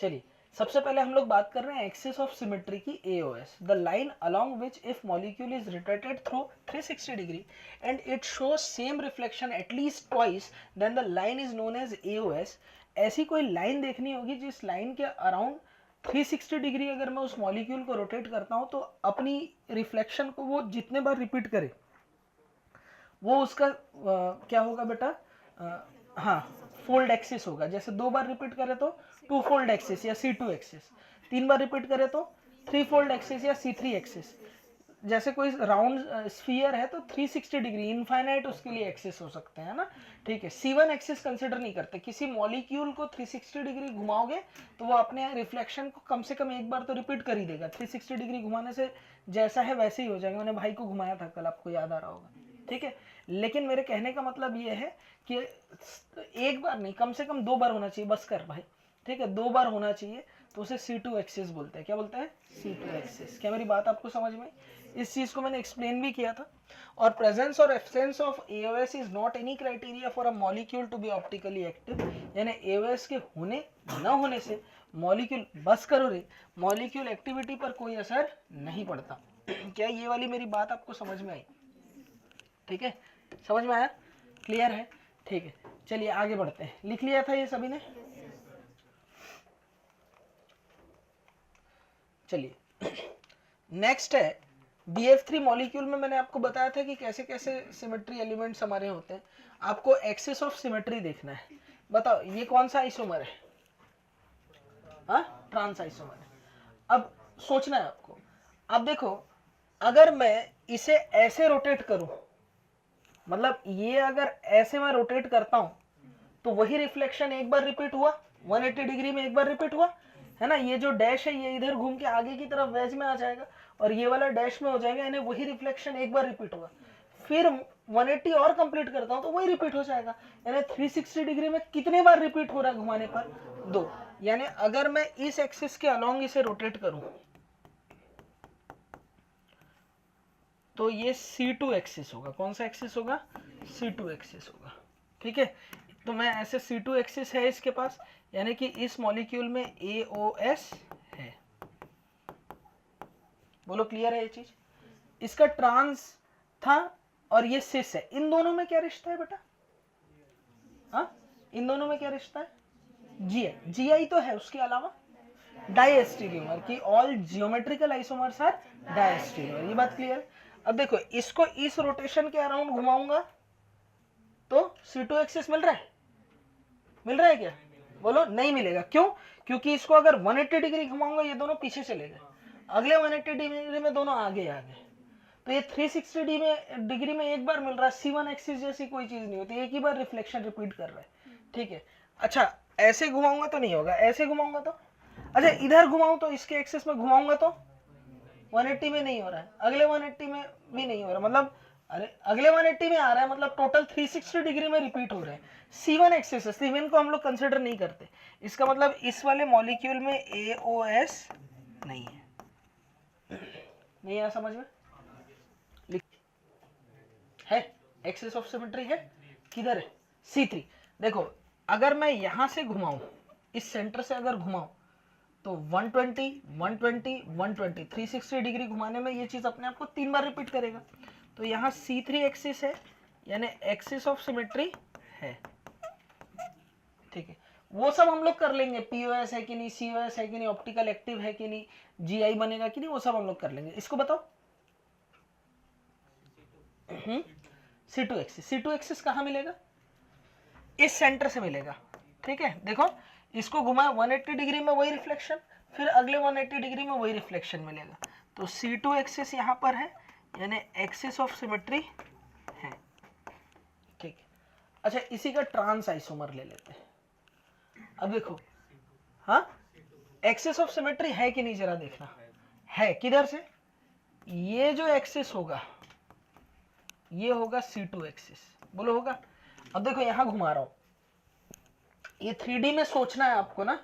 चलिए सबसे पहले हम लोग बात कर रहे हैं एक्सिस ऑफ सिमेट्री की AOS, the line along which if molecule is rotated through 360 degree and it shows same reflection at least twice then the line is known as AOS। ऐसी कोई लाइन देखनी होगी जिस लाइन के अराउंड 360 डिग्री अगर मैं उस मॉलिक्यूल को रोटेट करता हूं तो अपनी रिफ्लेक्शन को वो जितने बार रिपीट करे वो उसका क्या होगा बेटा, हाँ फोल्ड एक्सिस होगा। जैसे 2 बार रिपीट करे तो 2 फोल्ड एक्सिस या C2 एक्सिस, 3 बार रिपीट करे तो 3 फोल्ड एक्सिस या C3 एक्सिस। जैसे कोई राउंड स्फीयर है तो 360 डिग्री इनफाइनाइट उसके लिए एक्सिस हो सकते हैं ना, ठीक है। C1 एक्सिस कंसिडर नहीं करते। किसी मॉलिक्यूल को 360 डिग्री घुमाओगे तो वो अपने रिफ्लेक्शन को कम से कम एक बार तो रिपीट कर ही देगा। 360 डिग्री घुमाने से जैसा है वैसे ही हो जाएगा। मैंने भाई को घुमाया था कल, आपको याद आ रहा होगा, ठीक है। लेकिन मेरे कहने का मतलब ये है कि एक बार नहीं, कम से कम 2 बार होना चाहिए, बस कर भाई, ठीक है, 2 बार होना चाहिए तो उसे C2 एक्सिस बोलते हैं। क्या बोलते हैं? C2 axis. क्या मेरी बात आपको समझ में? इस चीज को मैंने एक्सप्लेन भी किया था। और प्रेजेंस और absence of AOS is not any criteria for a molecule to be optically active. यानी AOS के होने न होने से मॉलिक्यूल, बस करो रे, मॉलिक्यूल एक्टिविटी पर कोई असर नहीं पड़ता। क्या ये वाली मेरी बात आपको समझ में आई? ठीक है, समझ में आया? क्लियर है? ठीक है, चलिए आगे बढ़ते हैं। लिख लिया था ये सभी ने? चलिए नेक्स्ट है BF3 मॉलिक्यूल में मैंने आपको बताया था कि कैसे कैसे सिमेट्री एलिमेंट्स हमारे होते हैं। आपको एक्सिस ऑफ सिमेट्री देखना है। बताओ ये कौन सा आइसोमर है? हाँ, ट्रांस आइसोमर है। अब सोचना है आपको। अब देखो, अगर मैं इसे ऐसे रोटेट करूं, मतलब ये अगर ऐसे मैं रोटेट करता हूं तो वही रिफ्लेक्शन एक बार रिपीट हुआ, 180 डिग्री में एक बार रिपीट हुआ, है ना। ये जो डैश है ये इधर घूम के आगे की तरफ वेज में आ जाएगा और ये वाला डैश में हो जाएगा, यानी वही रिफ्लेक्शन एक बार रिपीट हुआ। फिर 180 और कंप्लीट करता हूं तो वही रिपीट हो जाएगा। यानी 360 डिग्री में कितने बार रिपीट हो रहा है घुमाने पर? 2। यानी अगर मैं इस एक्सिस के अलोंग इसे रोटेट करूं तो ये C2 एक्सिस होगा। कौन सा एक्सिस होगा? C2 एक्सिस होगा, ठीक है। तो मैं ऐसे C2 एक्सिस है इसके पास, यानी कि इस मॉलिक्यूल में AOS है। बोलो क्लियर है ये चीज? इसका ट्रांस था और ये सिस है। इन दोनों में क्या रिश्ता है बेटा? हाँ, इन दोनों में क्या रिश्ता है? GI तो है, उसके अलावा डायस्टेरियोमर की ऑल जियोमेट्रिकल आइसोमर्स आर डायस्टेरियोमर। ये बात क्लियर है? अब देखो, इसको इस रोटेशन के अराउंड घुमाऊंगा तो C2 एक्सिस मिल रहा है? मिल रहा है क्या? बोलो नहीं मिलेगा। क्यों? क्योंकि इसको अगर 180 डिग्री घुमाऊंगा ये दोनों पीछे चले गए, अगले 180 डिग्री में दोनों आगे आ गए। तो ये 360 डिग्री में एक बार मिल रहा है। C1 एक्सिस जैसी कोई चीज नहीं होती, एक ही बार रिफ्लेक्शन रिपीट कर रहा है, ठीक है। अच्छा, ऐसे घुमाऊंगा तो नहीं होगा, ऐसे घुमाऊंगा तो, अच्छा इधर घुमाऊं तो, इसके एक्सिस में घुमाऊंगा तो 180 में नहीं हो रहा है, अगले 180 में भी नहीं हो रहा, मतलब अरे अगले 180 में आ रहा है, मतलब टोटल 360 डिग्री में रिपीट हो रहा है। C1 एक्सिस है, C1 को हम लोग कंसिडर नहीं करते। इसका मतलब इस वाले मॉलिक्यूल में AOS नहीं है। नहीं आया समझ में? है एक्सिस ऑफ सिमेट्री है, किधर है? C3। देखो, अगर मैं यहां से घुमाऊं, इस सेंटर से अगर घुमाऊं तो 120, 120, 120, 360 डिग्री घुमाने में ये चीज अपने आप को 3 बार रिपीट करेगा। तो यहाँ C3 एक्सिस है, यानी एक्सिस ऑफ सिमेट्री है, ठीक है। वो सब हम लोग कर लेंगे, POS है कि नहीं, COS है कि नहीं, ऑप्टिकल एक्टिव है कि नहीं, GI बनेगा कि नहीं, वो सब हम लोग कर लेंगे। इसको बताओ C2 एक्सिस। C2 एक्सिस कहाँ मिलेगा? इस सेंटर से मिलेगा, ठीक है। देखो, इसको घुमाया 180 डिग्री में वही रिफ्लेक्शन, फिर अगले 180 डिग्री में वही रिफ्लेक्शन मिलेगा। तो C2 एक्सिस यहाँ पर है, यानी एक्सिस ऑफ सिमेट्री है, ठीक है। अच्छा, इसी का ट्रांस आइसोमर ले लेते हैं। अब देखो, हाँ एक्सिस ऑफ सिमेट्री है कि नहीं जरा देखना है। किधर से? ये जो एक्सिस होगा ये होगा C2 एक्सिस। बोलो होगा? अब देखो यहां घुमा रहा हूं, ये 3D में सोचना है आपको ना,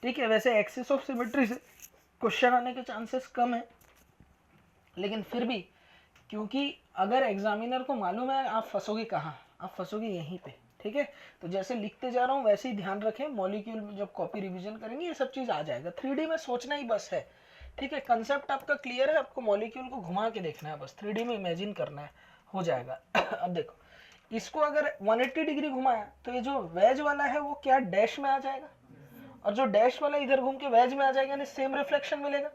ठीक है। वैसे एक्सिस ऑफ सिमेट्री से क्वेश्चन आने के चांसेस कम है, लेकिन फिर भी, क्योंकि अगर एग्जामिनर को मालूम है आप फंसोगे कहाँ, आप फंसोगे यहीं पे, ठीक है, तो जैसे लिखते जा रहा हूँ वैसे ही ध्यान रखें, मॉलिक्यूल में जब कॉपी रिवीजन करेंगे ये सब चीज आ जाएगा। 3D में सोचना ही बस है, ठीक है, कंसेप्ट आपका क्लियर है, आपको मॉलिक्यूल को घुमा के देखना है बस, 3D में इमेजिन करना है, हो जाएगा। अब देखो इसको अगर 180 डिग्री घुमाया तो ये जो वेज वाला है वो क्या डैश में आ जाएगा, और जो डैश वाला इधर घूम के वेज में आ जाएगा, यानी सेम रिफ्लेक्शन मिलेगा।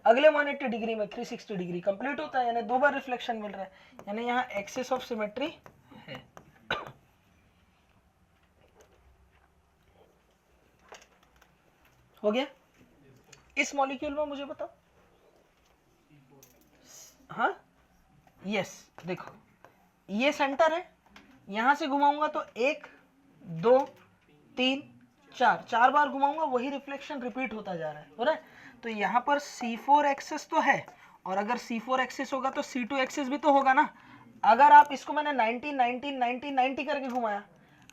अगले 180 डिग्री में 360 डिग्री कंप्लीट होता है, यानी 2 बार रिफ्लेक्शन मिल रहा है, यानी यहाँ एक्सिस ऑफ सिमेट्री है। हो गया। इस मॉलिक्यूल में मुझे बताओ, हाँ यस, देखो ये सेंटर है, यहां से घुमाऊंगा तो 1 2 3 4, 4 बार घुमाऊंगा, वही रिफ्लेक्शन रिपीट होता जा रहा है, हो रहा है। तो यहाँ पर C4 एक्सिस तो है, और अगर C4 एक्सिस होगा तो C2 एक्सिस भी तो होगा ना। अगर आप इसको मैंने 90 90 90 90 करके घुमाया,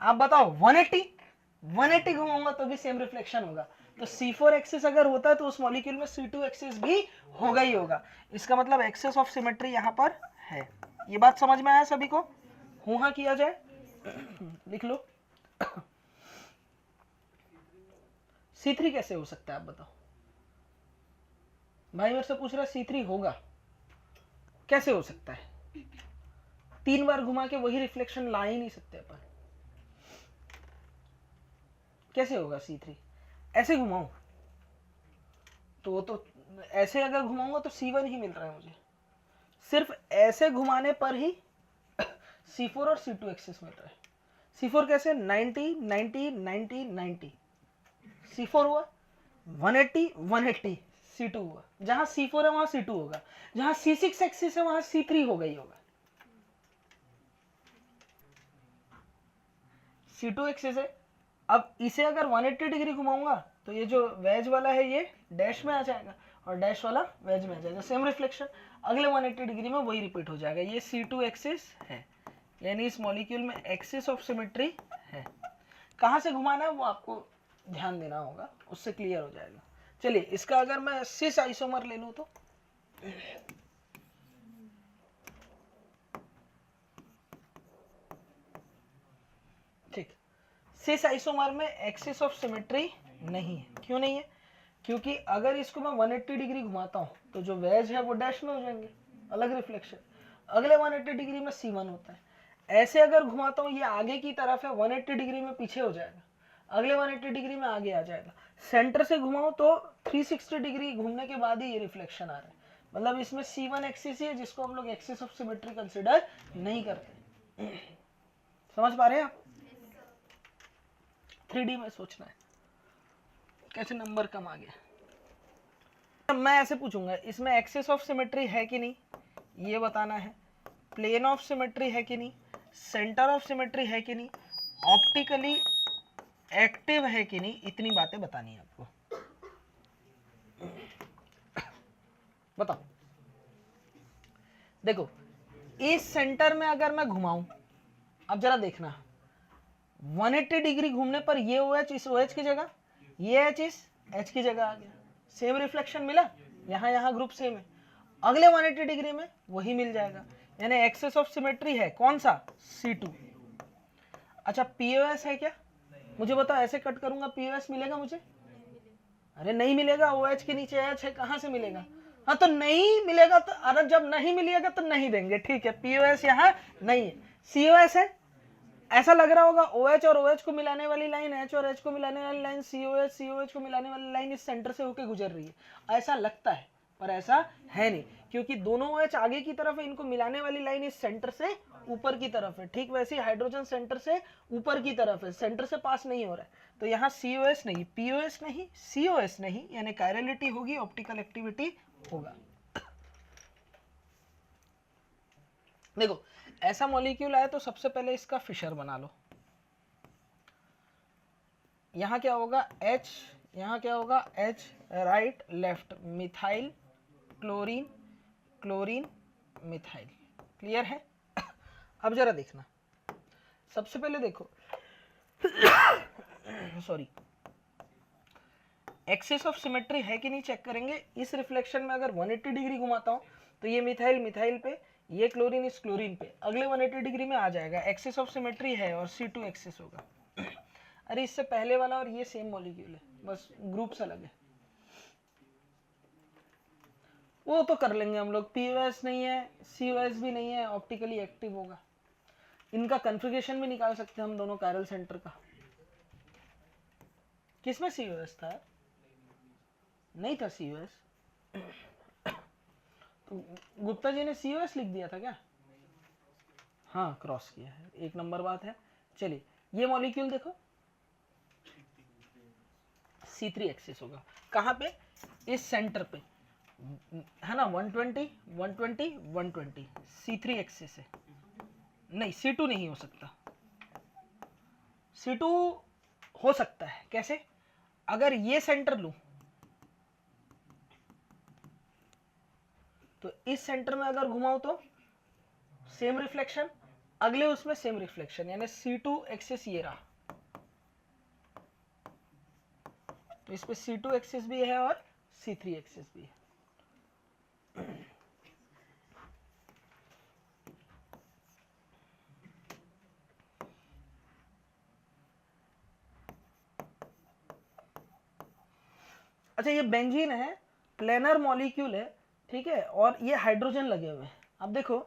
आप बताओ 180 घुमाऊंगा तो भी सेम रिफ्लेक्शन होगा। तो C4 एक्सिस अगर होता है तो उस मॉलिक्यूल में C2 एक्सिस भी होगा ही होगा। इसका मतलब एक्सिस ऑफ सिमेट्री यहाँ पर है। ये बात समझ में आया सभी को? हूं हाँ किया जाए, लिख लो। C3 कैसे हो सकता है आप बताओ? भाई मेरे से पूछ रहा C3 होगा कैसे, हो सकता है? 3 बार घुमा के वही रिफ्लेक्शन ला ही नहीं सकते अपन, कैसे होगा C3? ऐसे घुमाऊं तो ऐसे अगर घुमाऊंगा तो C1 ही मिल रहा है मुझे, सिर्फ ऐसे घुमाने पर ही C4 और C2 एक्सिस मिल रहा है। C4 कैसे? 90 90 90 90, C4 हुआ 180 180, C2 हुआ, जहां C4 है वहां C2 होगा, जहां C6 एक्सिस है वहां C3 होगा ही होगा। C2 एक्सिस है, अब इसे अगर 180 डिग्री घुमाऊंगा तो ये जो वेज वाला है ये डैश में आ जाएगा, और डैश वाला वेज में आ जाएगा, सेम रिफ्लेक्शन अगले 180 डिग्री में वही रिपीट हो जाएगा। ये C2 एक्सिस है, यानी इस मॉलिक्यूल में एक्सिस ऑफ सिमेट्री है। कहां से घुमाना है वो आपको ध्यान देना होगा, उससे क्लियर हो जाएगा। चलिए इसका अगर मैं सिस आइसोमर ले लूं तो ठीक, सिस आइसोमर में एक्सिस ऑफ सिमेट्री नहीं है। क्यों नहीं है? क्योंकि अगर इसको मैं 180 डिग्री घुमाता हूं तो जो वेज है वो डैश में हो जाएंगे, अलग रिफ्लेक्शन, अगले 180 डिग्री में C1 होता है। ऐसे अगर घुमाता हूं ये आगे की तरफ है, 180 डिग्री में पीछे हो जाएगा, अगले 180 डिग्री में आगे आ जाएगा। सेंटर से घुमाओ तो 360 डिग्री घूमने के बाद ही ये रिफ्लेक्शन आ रहा है, मतलब इसमें C1 एक्सिस ही है जिसको हम लोग एक्सिस ऑफ सिमेट्री कंसिडर नहीं करते। समझ पा रहे हैं आप? 3D में सोचना है, कैसे नंबर कम आ गया। मैं ऐसे पूछूंगा इसमें एक्सिस ऑफ सिमेट्री है कि नहीं, ये बताना है, प्लेन ऑफ सिमेट्री है कि नहीं, सेंटर ऑफ सिमेट्री है कि नहीं, ऑप्टिकली एक्टिव है कि नहीं, इतनी बातें बतानी है आपको। बताओ, देखो इस सेंटर में अगर मैं घुमाऊं, अब जरा देखना 180 डिग्री घूमने पर ये OH इस OH की जगह, ये H इस H की जगह आ गया, सेम रिफ्लेक्शन मिला, यहां ग्रुप सेम है, अगले 180 डिग्री में वही मिल जाएगा, यानी एक्सिस ऑफ सिमेट्री है कौन सा? C2। अच्छा POS है क्या? मुझे बताओ, ऐसे कट करूंगा POS मिलेगा मुझे? अरे नहीं मिलेगा, OH के नीचे H है, कहां से मिलेगा? हाँ तो नहीं मिलेगा, तो अरे जब नहीं मिलेगा तो नहीं देंगे, ठीक है, POS यहाँ नहीं है, COS है। ऐसा लग रहा होगा OH और OH को मिलाने वाली लाइन, H और H को मिलाने वाली लाइन, COH को मिलाने वाली लाइन इस सेंटर से होकर गुजर रही है, ऐसा लगता है पर ऐसा है नहीं, क्योंकि दोनों OH आगे की तरफ है, इनको मिलाने वाली लाइन इस सेंटर से ऊपर की तरफ है। ठीक वैसे हाइड्रोजन सेंटर से ऊपर की तरफ है, सेंटर से पास नहीं हो रहा है, तो यहाँ COS नहीं, POS नहीं, COS नहीं, यानी कायरलिटी होगी, ऑप्टिकल एक्टिविटी होगा। देखो ऐसा मॉलिक्यूल आया तो सबसे पहले इसका फिशर बना लो। यहां क्या होगा H, यहां क्या होगा H, right left, methyl chlorine chlorine methyl, clear है? अब जरा देखना, सबसे पहले देखो सॉरी, एक्सिस ऑफ सिमेट्री है कि नहीं चेक करेंगे। इस रिफ्लेक्शन में अगर 180 डिग्री घुमाता हूं तो ये मिथाइल मिथाइल पे, ये क्लोरीन इस क्लोरीन पे अगले 180 डिग्री में आ जाएगा, एक्सिस ऑफ सिमेट्री है और C2 एक्सिस होगा। अरे इससे पहले वाला और ये सेम मॉलिक्यूल है, बस ग्रुप्स अलग है। वो तो कर लेंगे हम लोग, POS नहीं है, COS भी नहीं है, ऑप्टिकली एक्टिव होगा। इनका कन्फिगरेशन भी निकाल सकते हैं हम दोनों कायरल सेंटर का। किसमें COS था? नहीं था COS। तो गुप्ता जी ने COS लिख दिया था क्या? हाँ क्रॉस किया है, एक नंबर बात है। चलिए ये मॉलिक्यूल देखो, C3 एक्सिस होगा, कहाँ पे? इस सेंटर पे, है ना, 120 120 120, C3 एक्सिस है। नहीं C2 नहीं हो सकता, C2 हो सकता है कैसे? अगर ये सेंटर लूं तो इस सेंटर में अगर घुमाऊं तो सेम रिफ्लेक्शन, अगले उसमें सेम रिफ्लेक्शन, यानी C2 एक्सिस ये रहा, तो इस पे C2 एक्सिस भी है और C3 एक्सिस भी है। अच्छा ये बेंजीन है, प्लेनर मॉलिक्यूल है, ठीक है, और ये हाइड्रोजन लगे हुए हैं। अब देखो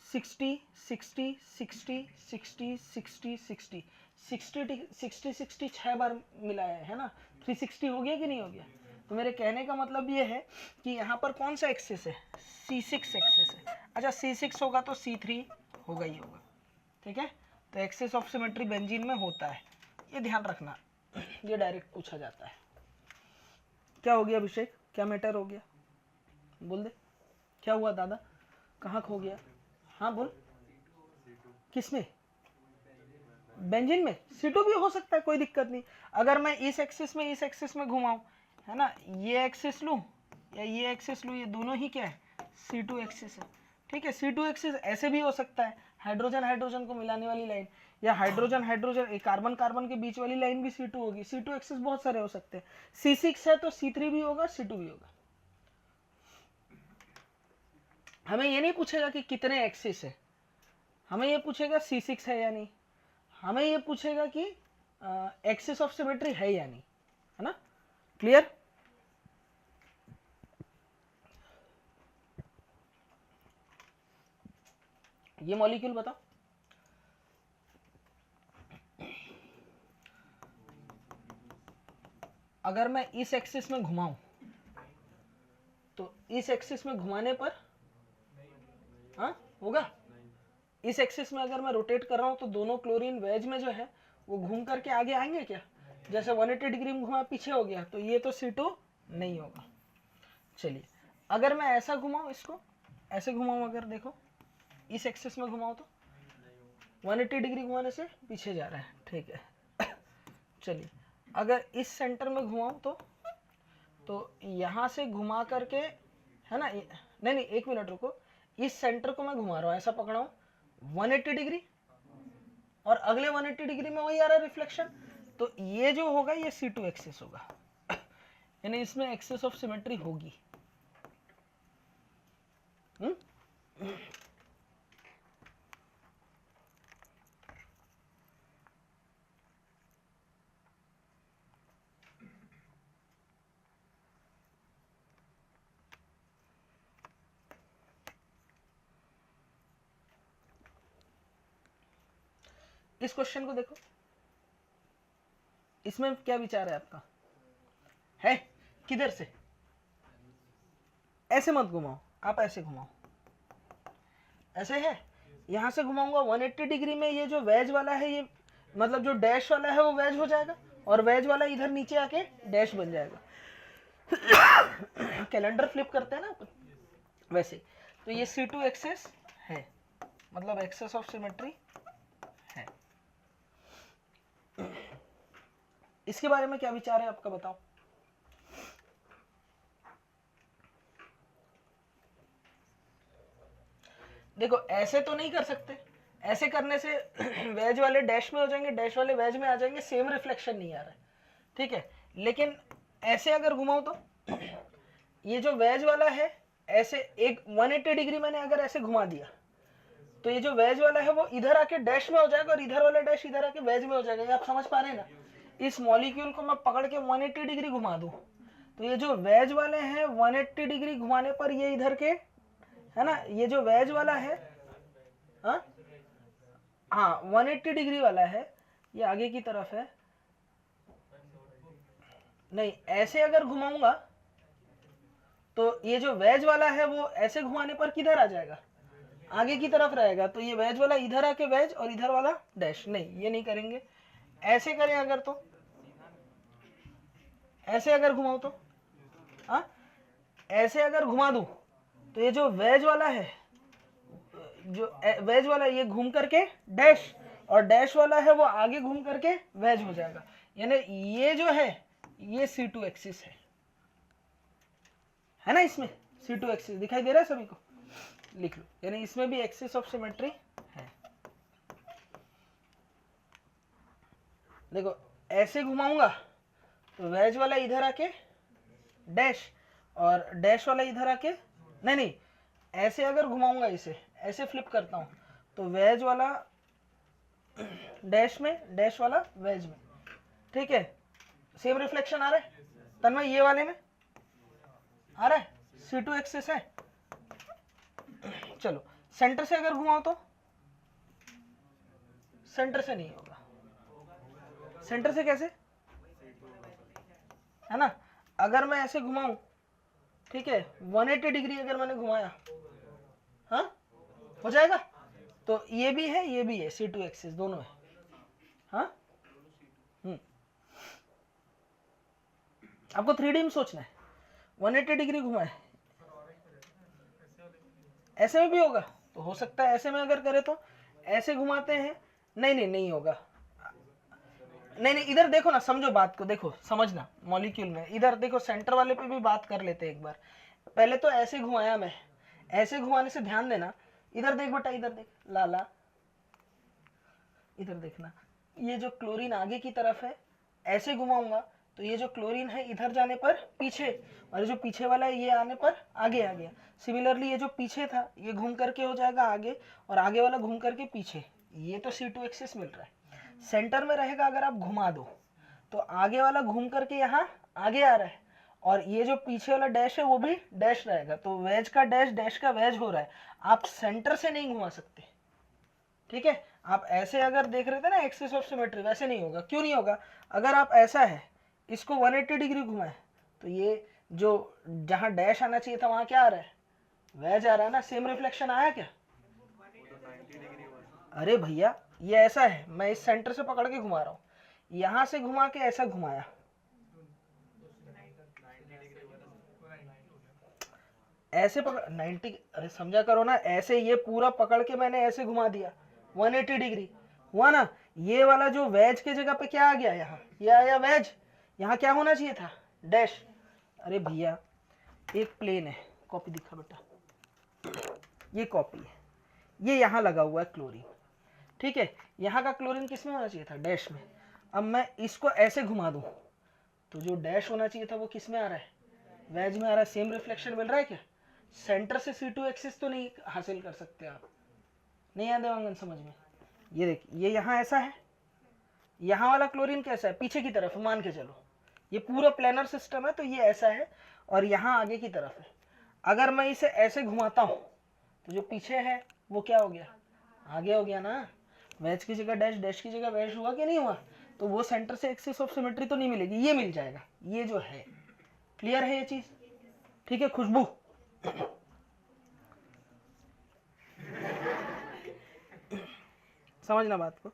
60 60 60 60 60 60 60 60 60 6 बार मिला है ना, 360 हो गया कि नहीं हो गया? तो मेरे कहने का मतलब ये है कि यहाँ पर कौन सा एक्सिस है? C6 एक्सिस है। अच्छा C6 होगा तो C3 होगा ही होगा, ठीक है। तो एक्सिस ऑफ सिमेट्री बेंजीन में होता है, ये ध्यान रखना, ये डायरेक्ट पूछा जाता है। क्या हो गया अभिषेक, क्या मैटर हो गया? बोल दे क्या हुआ दादा, कहाँ खो गया? हाँ बोल। किसमें? बेंजीन में C2 भी हो सकता है, कोई दिक्कत नहीं। अगर मैं इस एक्सिस में घुमाऊं, है ना, ये एक्सिस लूं या ये एक्सिस लूं, ये दोनों ही क्या है? C2 एक्सिस है, ठीक है। C2 एक्सिस ऐसे भी हो सकता है, हाइड्रोजन हाइड्रोजन को मिलाने वाली लाइन, या हाइड्रोजन हाइड्रोजन कार्बन कार्बन के बीच वाली लाइन भी C2 होगी। C2 एक्सिस बहुत सारे हो सकते हैं। C6 है तो C3 भी होगा, C2 भी होगा। हमें ये नहीं पूछेगा कि कितने एक्सिस है, हमें ये पूछेगा C6 है या नहीं, हमें ये पूछेगा कि एक्सिस ऑफ सिमेट्री है या नहीं, है ना। क्लियर? ये मॉलिक्यूल बताओ, अगर मैं इस एक्सिस में घुमाऊं तो इस एक्सिस में घुमाने पर हाँ होगा। इस एक्सिस में अगर मैं रोटेट कर रहा हूं तो दोनों क्लोरीन वेज में जो है वो घूम करके आगे आएंगे क्या? जैसे 180 डिग्री में घुमा पीछे हो गया, तो ये तो C2 नहीं होगा। चलिए अगर मैं ऐसा घुमाऊं, इसको ऐसे घुमाऊं, अगर देखो इस एक्सिस में घुमाऊं तो 180 डिग्री घुमाने से पीछे जा रहा है, ठीक है। चलिए अगर इस सेंटर में घुमाऊं तो यहां से घुमा करके, है ना, नहीं नहीं एक मिनट रुको, इस सेंटर को मैं घुमा रहा हूं, ऐसा पकड़ा हूं 180 डिग्री, और अगले 180 डिग्री में वही आ रहा है रिफ्लेक्शन, तो ये जो होगा ये C2 एक्सिस होगा, यानी इसमें एक्सिस ऑफ सिमेट्री होगी। इस क्वेश्चन को देखो, इसमें क्या विचार है आपका? है किधर से? ऐसे मत घुमाओ, आप ऐसे घुमाओ, ऐसे है, यहां से घुमाऊंगा 180 डिग्री में, ये जो वेज वाला है, ये मतलब जो डैश वाला है वो वेज हो जाएगा, और वेज वाला इधर नीचे आके डैश बन जाएगा। कैलेंडर फ्लिप करते हैं ना अपन, वैसे। तो ये C2 एक्सेस है, मतलब एक्सेस ऑफ सिमेट्री है। इसके बारे में क्या विचार है आपका, बताओ। देखो ऐसे तो नहीं कर सकते, ऐसे करने से वेज वाले डैश में हो जाएंगे, डैश वाले वेज में आ जाएंगे, सेम रिफ्लेक्शन नहीं आ रहा है, ठीक है। लेकिन ऐसे अगर घुमाऊं तो ये जो वेज वाला है ऐसे एक 180 डिग्री मैंने अगर ऐसे घुमा दिया तो ये जो वेज वाला है वो इधर आके डैश में हो जाएगा और इधर वाला डैश इधर आके वेज में हो जाएगा। ये आप समझ पा रहे हैं ना। इस मॉलिक्यूल को मैं पकड़ के 180 डिग्री घुमा दूं तो ये जो वेज वाले हैं 180 डिग्री घुमाने पर ये इधर के है ना, ये जो वेज वाला है हाँ 180 डिग्री वाला है ये आगे की तरफ है। नहीं ऐसे अगर घुमाऊंगा तो ये जो वेज वाला है वो ऐसे घुमाने पर किधर आ जाएगा, आगे की तरफ रहेगा। तो ये वेज वाला इधर आके वेज और इधर वाला डैश, नहीं ये नहीं करेंगे। ऐसे करें अगर तो ऐसे अगर घुमाऊं तो ऐसे अगर घुमा दूं तो ये जो वेज वाला है, जो वेज वाला ये घूम करके डैश और डैश वाला है वो आगे घूम करके वेज हो जाएगा। यानी ये जो है ये C2 एक्सिस है ना। इसमें C2 एक्सिस दिखाई दे रहा है सभी को, लिख लो। यानी इसमें भी एक्सिस ऑफ सिमेट्री है। देखो ऐसे घुमाऊंगा तो वेज वाला इधर आके डैश और डैश वाला इधर आके नहीं ऐसे अगर घुमाऊंगा, इसे ऐसे फ्लिप करता हूं तो वेज वाला डैश में, डैश वाला वेज में। ठीक है, सेम रिफ्लेक्शन आ रहा है तन्मय, ये वाले में आ रहा है, C2 एक्सिस है। चलो सेंटर से अगर घुमाओ तो सेंटर से नहीं होगा। सेंटर से कैसे है ना, अगर मैं ऐसे घुमाऊं, ठीक है 180 डिग्री अगर मैंने घुमाया हाँ हो जाएगा। तो ये भी है ये भी है, C2 एक्सिस दोनों है। हाँ आपको 3D में सोचना है। 180 डिग्री घुमाए, ऐसे में भी होगा तो हो सकता है ऐसे में अगर करे तो ऐसे घुमाते हैं, नहीं होगा। नहीं इधर देखो ना, समझो बात को, देखो समझना मॉलिक्यूल में। इधर देखो सेंटर वाले पे भी बात कर लेते हैं एक बार। पहले तो ऐसे घुमाया मैं, ऐसे घुमाने से ध्यान देना। इधर देख बेटा, इधर देख लाला, इधर देखना। ये जो क्लोरीन आगे की तरफ है, ऐसे घुमाऊंगा तो ये जो क्लोरीन है इधर जाने पर पीछे, और ये जो पीछे वाला है ये आने पर आगे आ गया। सिमिलरली ये जो पीछे था ये घूम करके हो जाएगा आगे, और आगे वाला घूम करके पीछे। ये तो C2 एक्सिस मिल रहा है। सेंटर में रहेगा अगर आप घुमा दो तो आगे वाला घूम करके यहाँ आगे आ रहा है, और ये जो पीछे वाला डैश है वो भी डैश रहेगा। तो वेज का डैश, डैश का वेज हो रहा है। आप सेंटर से नहीं घुमा सकते। ठीक है, आप ऐसे अगर देख रहे थे ना एक्सिस ऑफ सिमेट्री, वैसे नहीं होगा। क्यों नहीं होगा, अगर आप ऐसा है इसको 180 डिग्री घुमाए तो ये जो जहां डैश आना चाहिए था वहां क्या आ रहा है, वेज आ रहा है ना। सेम रिफ्लेक्शन आया क्या? अरे भैया ये ऐसा है, मैं इस सेंटर से पकड़ के घुमा रहा हूं, यहां से घुमा के ऐसा घुमाया, ऐसे पकड़ 90, अरे समझा करो ना। ऐसे ये पूरा पकड़ के मैंने ऐसे घुमा दिया 180 डिग्री हुआ ना। ये वाला जो वेज के जगह पे क्या आ गया, यहाँ ये आया वेज, यहाँ क्या होना चाहिए था, डैश। अरे भैया एक प्लेन है, कॉपी दिखा बेटा, ये कॉपी है, ये यहाँ लगा हुआ है क्लोरीन। ठीक है, यहाँ का क्लोरीन किस में होना चाहिए था, डैश में। अब मैं इसको ऐसे घुमा दूं तो जो डैश होना चाहिए था वो किस में आ रहा है, वेज में आ रहा है। सेम रिफ्लेक्शन मिल रहा है क्या? सेंटर से C2 एक्सिस तो नहीं हासिल कर सकते आप। नहीं आया देवांगन समझ में? ये देखिए, ये यहाँ ऐसा है, यहाँ वाला क्लोरीन कैसा है, पीछे की तरफ मान के चलो। ये पूरा प्लेनर सिस्टम है तो ये ऐसा है, और यहाँ आगे की तरफ है। अगर मैं इसे ऐसे घुमाता हूँ तो जो पीछे है वो क्या हो गया, आगे हो गया ना। वेज की जगह डैश, डैश की जगह वेज हुआ कि नहीं हुआ? तो वो सेंटर से एक्सिस ऑफ सिमेट्री तो नहीं मिलेगी, ये मिल जाएगा। ये जो है क्लियर है ये चीज? ठीक है खुशबू, समझना बात को।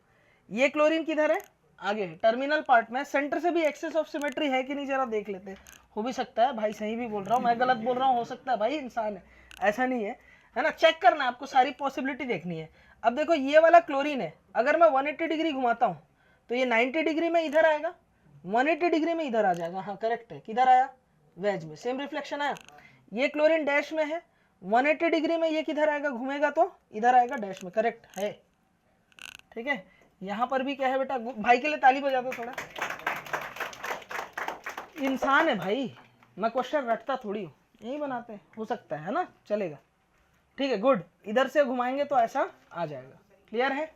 ये क्लोरीन किधर है, आगे है, टर्मिनल पार्ट में। सेंटर से भी एक्सिस ऑफ सिमेट्री है कि नहीं जरा देख लेते हैं। हो भी सकता है भाई सही भी बोल रहा हूँ, मैं गलत बोल रहा हूँ, हो सकता है भाई इंसान है, ऐसा नहीं है, है ना। चेक करना, आपको सारी पॉसिबिलिटी देखनी है। अब देखो ये वाला क्लोरीन है, अगर मैं 180 डिग्री घुमाता हूँ तो ये 90 डिग्री में इधर आएगा, 180 डिग्री में इधर आ जाएगा। हाँ करेक्ट है, किधर आया, वेज में। सेम रिफ्लेक्शन आया। ये क्लोरीन डैश में है, 180 डिग्री में ये किधर आएगा, घूमेगा तो इधर आएगा डैश में, करेक्ट है। ठीक है, यहां पर भी क्या है बेटा, भाई के लिए ताली बजा दो थोड़ा। इंसान है भाई, मैं क्वेश्चन रटता थोड़ी हूँ, यही बनाते हैं, हो सकता है ना, चलेगा, ठीक है, गुड। इधर से घुमाएंगे तो ऐसा आ जाएगा, क्लियर है।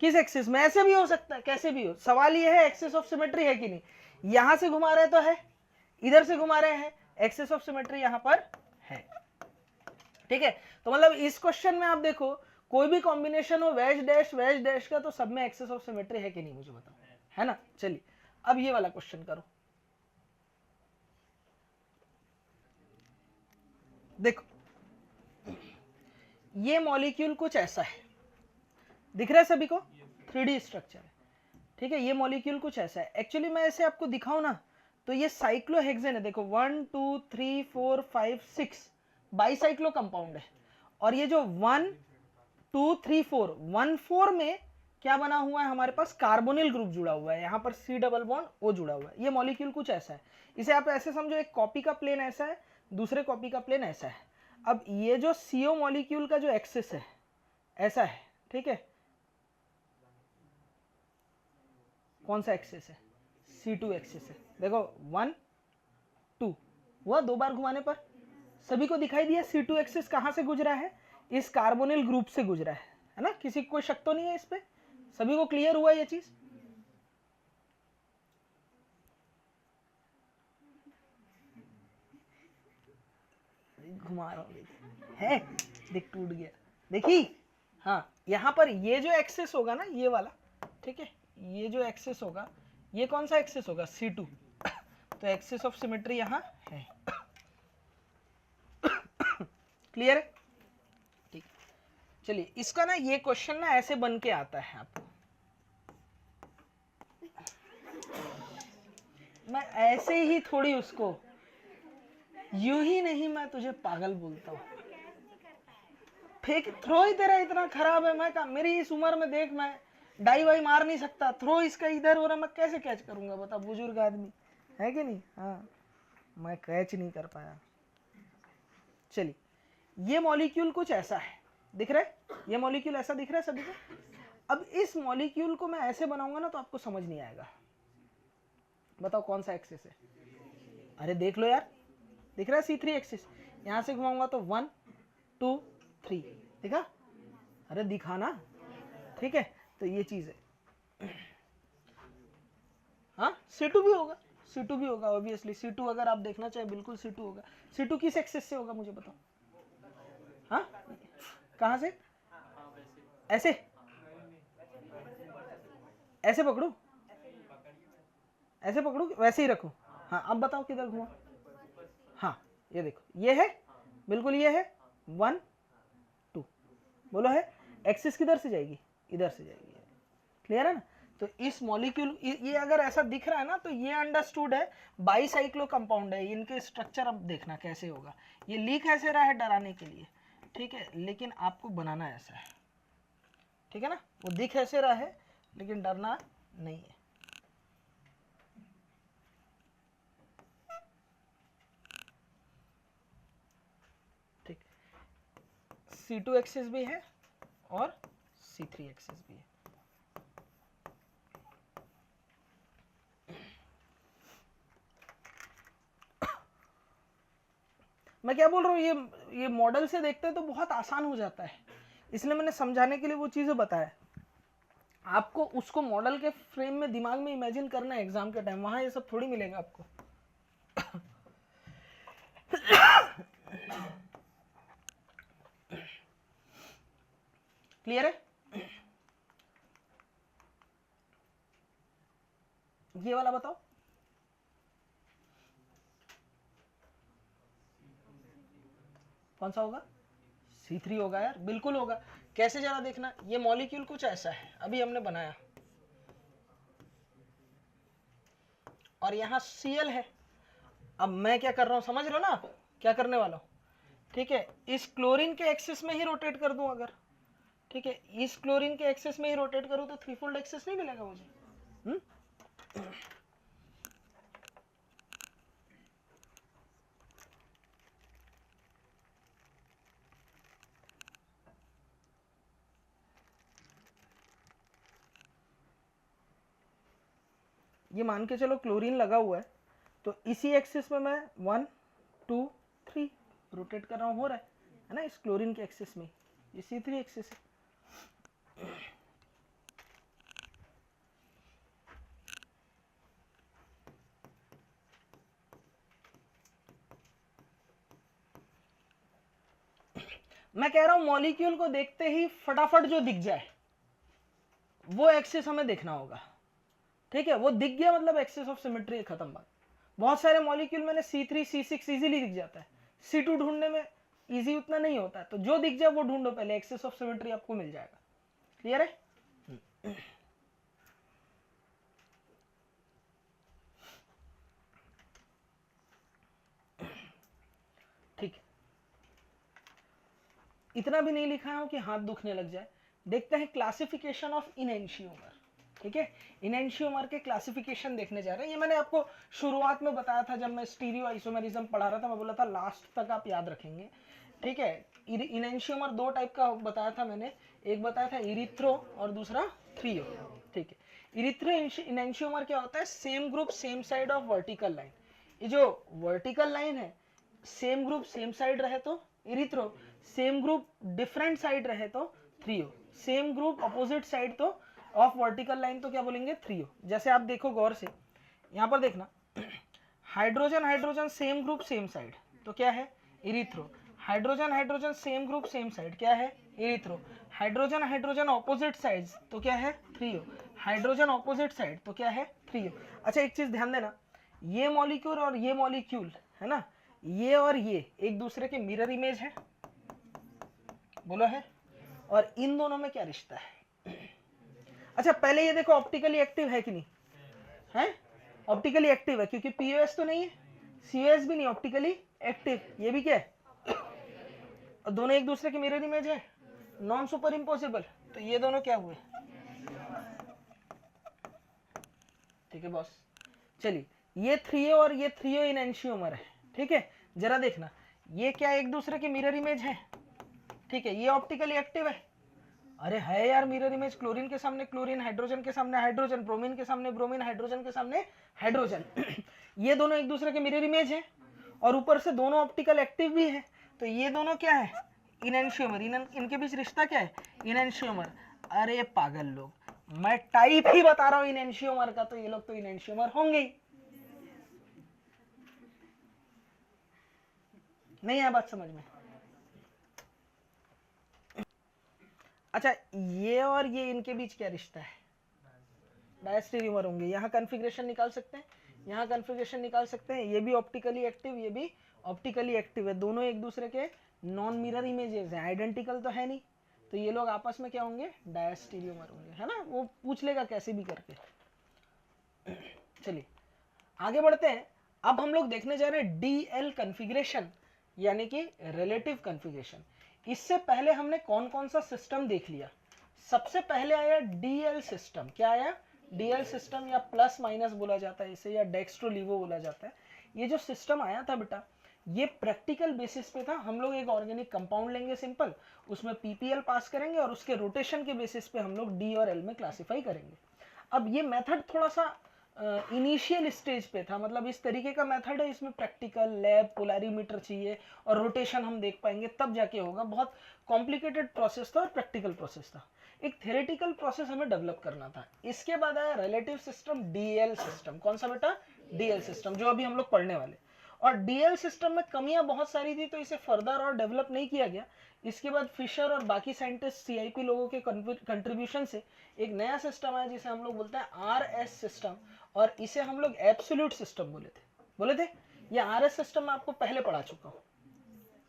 किस एक्सिस में, ऐसे भी हो सकता है, कैसे भी हो, सवाल ये है एक्सिस ऑफ सिमेट्री है कि नहीं। यहां से घुमा रहे तो है, इधर से घुमा रहे हैं, एक्सिस ऑफ सिमेट्री यहां पर है, ठीक है। तो मतलब इस क्वेश्चन में आप देखो कोई भी कॉम्बिनेशन हो वैज डैश का, तो सब में एक्सिस ऑफ सिमेट्री है कि नहीं मुझे बताओ, है ना। चलिए अब ये वाला क्वेश्चन करो। देखो ये मॉलिक्यूल कुछ ऐसा है, दिख रहा है सभी को, 3D स्ट्रक्चर है, ठीक है। ये मॉलिक्यूल कुछ ऐसा है, एक्चुअली मैं ऐसे आपको दिखाऊं ना तो ये साइक्लोहेक्सेन है, देखो 1 2 3 4 5 6 बाईसाइक्लो कंपाउंड है। और ये जो 1 2 3 4 1 4 में क्या बना हुआ है, हमारे पास कार्बोनिल ग्रुप जुड़ा हुआ है, यहाँ पर C डबल बॉन्ड O जुड़ा हुआ है। ये मॉलिक्यूल कुछ ऐसा है, इसे आप ऐसे समझो एक कॉपी का प्लेन ऐसा है, दूसरे कॉपी का प्लेन ऐसा है। अब ये जो CO मॉलिक्यूल का जो एक्सिस है ऐसा है, ठीक है, कौन सा एक्सिस है, C2 एक्सिस है। देखो 1 2 हुआ, दो बार घुमाने पर सभी को दिखाई दिया C2 एक्सिस कहां से गुजरा है, इस कार्बोनिल ग्रुप से गुजरा है ना। किसी को कोई शक तो नहीं है इस पे, सभी को क्लियर हुआ ये चीज। घुमा रहा हूं है, देख टूट गया, देखी। हाँ यहाँ पर ये जो एक्सेस होगा ना ये वाला, ठीक है, ये जो एक्सेस होगा ये कौन सा एक्सेस होगा, C2। तो एक्सेस ऑफ सिमेट्री यहाँ है, क्लियर है, ठीक। चलिए इसका ना ये क्वेश्चन ना ऐसे बन के आता है आपको, मैं ऐसे ही थोड़ी उसको, यूं ही नहीं, मैं तुझे पागल बोलता हूँ। फेंक, थ्रो ही तेरा इतना खराब है, मैं मेरी इस उम्र में देख, मैं डाई वाई मार नहीं सकता, थ्रो इसका इधर हो रहा, मैं कैसे कैच करूंगा बता, बुजुर्ग आदमी है कि नहीं। हाँ मैं कैच नहीं कर पाया। चलिए ये मॉलिक्यूल कुछ ऐसा है, दिख रहा है, ये मॉलिक्यूल ऐसा दिख रहा है सभी को। अब इस मॉलिक्यूल को मैं ऐसे बनाऊंगा ना तो आपको समझ नहीं आएगा, बताओ कौन सा एक्सिस है। अरे देख लो यार, दिख रहा है C3 एक्सिस, यहां से घुमाऊंगा तो 1 2 3, दिखा, अरे दिखा ना, ठीक है। तो ये चीज है, हाँ C2 भी होगा, C2 भी होगा ऑब्वियसली, C2 अगर आप देखना चाहे बिल्कुल C2 होगा। C2 किस एक्सिस से होगा मुझे बताओ, हाँ कहां से, ऐसे, ऐसे पकड़ू, ऐसे पकड़ू, वैसे ही रखूं, हाँ अब बताओ किधर घुमा, हाँ ये देखो ये है, बिल्कुल ये है 1 2, बोलो है, एक्सिस किधर से जाएगी, इधर से जाएगी, क्लियर है ना। तो इस मॉलिक्यूल ये अगर ऐसा दिख रहा है ना तो ये अंडरस्टूड है, बाईसाइक्लो कंपाउंड है, इनके स्ट्रक्चर अब देखना कैसे होगा। ये लिख ऐसे रहा है डराने के लिए, ठीक है, लेकिन आपको बनाना ऐसा है, ठीक है ना, वो दिख ऐसे रहा है लेकिन डरना नहीं है। ठीक, C2 एक्सिस भी है और C3 एक्सिस भी है। मैं क्या बोल रहा हूँ, ये मॉडल से देखते हैं तो बहुत आसान हो जाता है, इसलिए मैंने समझाने के लिए वो चीजें बताया। आपको उसको मॉडल के फ्रेम में दिमाग में इमेजिन करना है एग्जाम के टाइम, वहां ये सब थोड़ी मिलेगा आपको। क्लियर है, ये वाला बताओ कौन सा होगा, C3 होगा यार, बिल्कुल होगा। कैसे जरा देखना, ये मॉलिक्यूल कुछ ऐसा है, अभी हमने बनाया, और यहाँ Cl है। अब मैं क्या कर रहा हूँ समझ लो ना, क्या करने वाला हूँ, ठीक है, इस क्लोरीन के एक्सिस में ही रोटेट कर दूं अगर, ठीक है, इस क्लोरीन के एक्सिस में ही रोटेट करूं तो थ्री फोल्ड एक्सिस नहीं मिलेगा मुझे। ये मान के चलो क्लोरीन लगा हुआ है, तो इसी एक्सिस में मैं 1 2 3 रोटेट कर रहा हूँ, हो रहा है ना, इस क्लोरीन के एक्सिस में, ये C3 एक्सिस है। मैं कह रहा हूं मॉलिक्यूल को देखते ही फटाफट जो दिख जाए वो एक्सिस हमें देखना होगा, ठीक है। वो दिख गया मतलब एक्सिस ऑफ सिमेट्री खत्म बात। बहुत सारे मॉलिक्यूल मैंने C3 C6 इजीली दिख जाता है, C2 ढूंढने में इजी उतना नहीं होता है, तो जो दिख जाए वो ढूंढो पहले, एक्सिस ऑफ सिमेट्री आपको मिल जाएगा। क्लियर है? ठीक है, इतना भी नहीं लिखा हूं कि हाथ दुखने लग जाए। देखते हैं क्लासिफिकेशन ऑफ इनएंशियोमर, ठीक है। इनएंशियोमर के क्लासिफिकेशन देखने जा रहे हैं। ये मैंने आपको शुरुआत में बताया था जब मैं स्टीरियो आइसोमेरिज्म पढ़ा रहा था, मैं बोला था लास्ट तक आप याद रखेंगे, ठीक है। इनएंशियोमर दो टाइप का बताया था मैंने, एक बताया था इरिथ्रो और दूसरा थ्रियो, ठीक है। इरिथ्रो इनएंशियोमर क्या होता है, same group same side of vertical line. ये जो वर्टिकल लाइन है सेम ग्रुप सेम साइड रहे तो erythro, same group different side रहे तो threo, same group opposite side तो ऑफ वर्टिकल लाइन तो क्या बोलेंगे, थ्रियो। जैसे आप देखो गौर से, यहां पर देखना, hydrogen hydrogen same group same side तो क्या है, erythro. Hydrogen hydrogen same group same side क्या है, erythro. Hydrogen hydrogen opposite sides तो क्या है, थ्रियो। हाइड्रोजन ऑपोजिट साइड तो क्या है, थ्रियो। अच्छा एक चीज ध्यान देना, ये मॉलिक्यूल और ये मॉलिक्यूल है ना, ये और ये एक दूसरे के मिरर इमेज है, बोलो है। और इन दोनों में क्या रिश्ता है? अच्छा पहले ये देखो ऑप्टिकली एक्टिव है कि नहीं है, ऑप्टिकली एक्टिव है क्योंकि पीओएस तो नहीं है, सीओएस भी नहीं, ऑप्टिकली एक्टिव, ये भी क्या है, और दोनों एक दूसरे के मिरर इमेज है, नॉन सुपर इम्पोसिबल, तो ये दोनों क्या हुए, ठीक है बॉस। चलिए ये थ्रियो और ये थ्रियो इनएंशियोमर है, ठीक है। जरा देखना ये क्या एक दूसरे के मिरर इमेज है, ठीक है। ये ऑप्टिकली एक्टिव है, अरे है यार मिरर इमेज, क्लोरीन के सामने क्लोरीन, हाइड्रोजन के सामने हाइड्रोजन, ब्रोमीन के सामने ब्रोमीन, हाइड्रोजन के सामने हाइड्रोजन ये दोनों एक दूसरे के मिरर इमेज है और ऊपर से दोनों ऑप्टिकल एक्टिव भी है, तो ये दोनों क्या है, इनएंशियोमर। इनके बीच रिश्ता क्या है, इनएंशियोमर। अरे पागल लोग, मैं टाइप ही बता रहा हूं इनएंशियोमर का, तो ये लोग तो इनएंशियोमर होंगे ही। नहीं है बात समझ में? अच्छा ये और ये इनके बीच क्या रिश्ता है, डायस्टेरियोमर होंगे। यहाँ कॉन्फ़िगरेशन निकाल सकते हैं, यहाँ कॉन्फ़िगरेशन निकाल सकते हैं, ये भी ऑप्टिकली एक्टिव, ये भी ऑप्टिकली एक्टिव है, दोनों एक दूसरे के नॉन मिरर इमेजेस हैं, आइडेंटिकल तो है नहीं, तो ये लोग आपस में क्या होंगे, डायस्टेरियोमर होंगे, है ना। वो पूछ लेगा कैसे भी करके। चलिए आगे बढ़ते हैं। अब हम लोग देखने जा रहे हैं डीएल कॉन्फ़िगरेशन, यानी कि रिलेटिव कॉन्फ़िगरेशन। इससे पहले हमने कौन कौन सा सिस्टम देख लिया। सबसे पहले आया डीएल सिस्टम, क्या आया, डीएल सिस्टम, या प्लस माइनस बोला जाता है इसे, या डेक्स्ट्रोलीवो बोला जाता है। ये जो सिस्टम आया था बेटा, ये प्रैक्टिकल बेसिस पे था। हम लोग एक ऑर्गेनिक कंपाउंड लेंगे सिंपल, उसमें पीपीएल पास करेंगे और उसके रोटेशन के बेसिस पे हम लोग डी और एल में क्लासिफाई करेंगे। अब ये मेथड थोड़ा सा इनिशियल स्टेज पे था, मतलब इस तरीके का मेथड है, इसमें प्रैक्टिकल लैब पोलैरिमीटर चाहिए और रोटेशन हम देख पाएंगे तब जाके होगा। बहुत कॉम्प्लिकेटेड प्रोसेस था और प्रैक्टिकल प्रोसेस था, एक थ्योरेटिकल प्रोसेस हमें डेवलप करना था। इसके बाद आया रिलेटिव सिस्टम, डीएल सिस्टम। कौन सा बेटा, डीएल सिस्टम, जो अभी हम लोग पढ़ने वाले। और डीएल सिस्टम में कमियां बहुत सारी थी, तो इसे फर्दर और डेवलप नहीं किया गया। इसके बाद फिशर और बाकी साइंटिस्ट सीआईपी लोगों के कंट्रीब्यूशन से एक नया सिस्टम आया जिसे हम लोग बोलते हैं आरएस सिस्टम, और इसे हम लोग एब्सोल्यूट सिस्टम बोले थे। ये आरएस सिस्टम मैं आपको पहले पढ़ा चुका हूँ,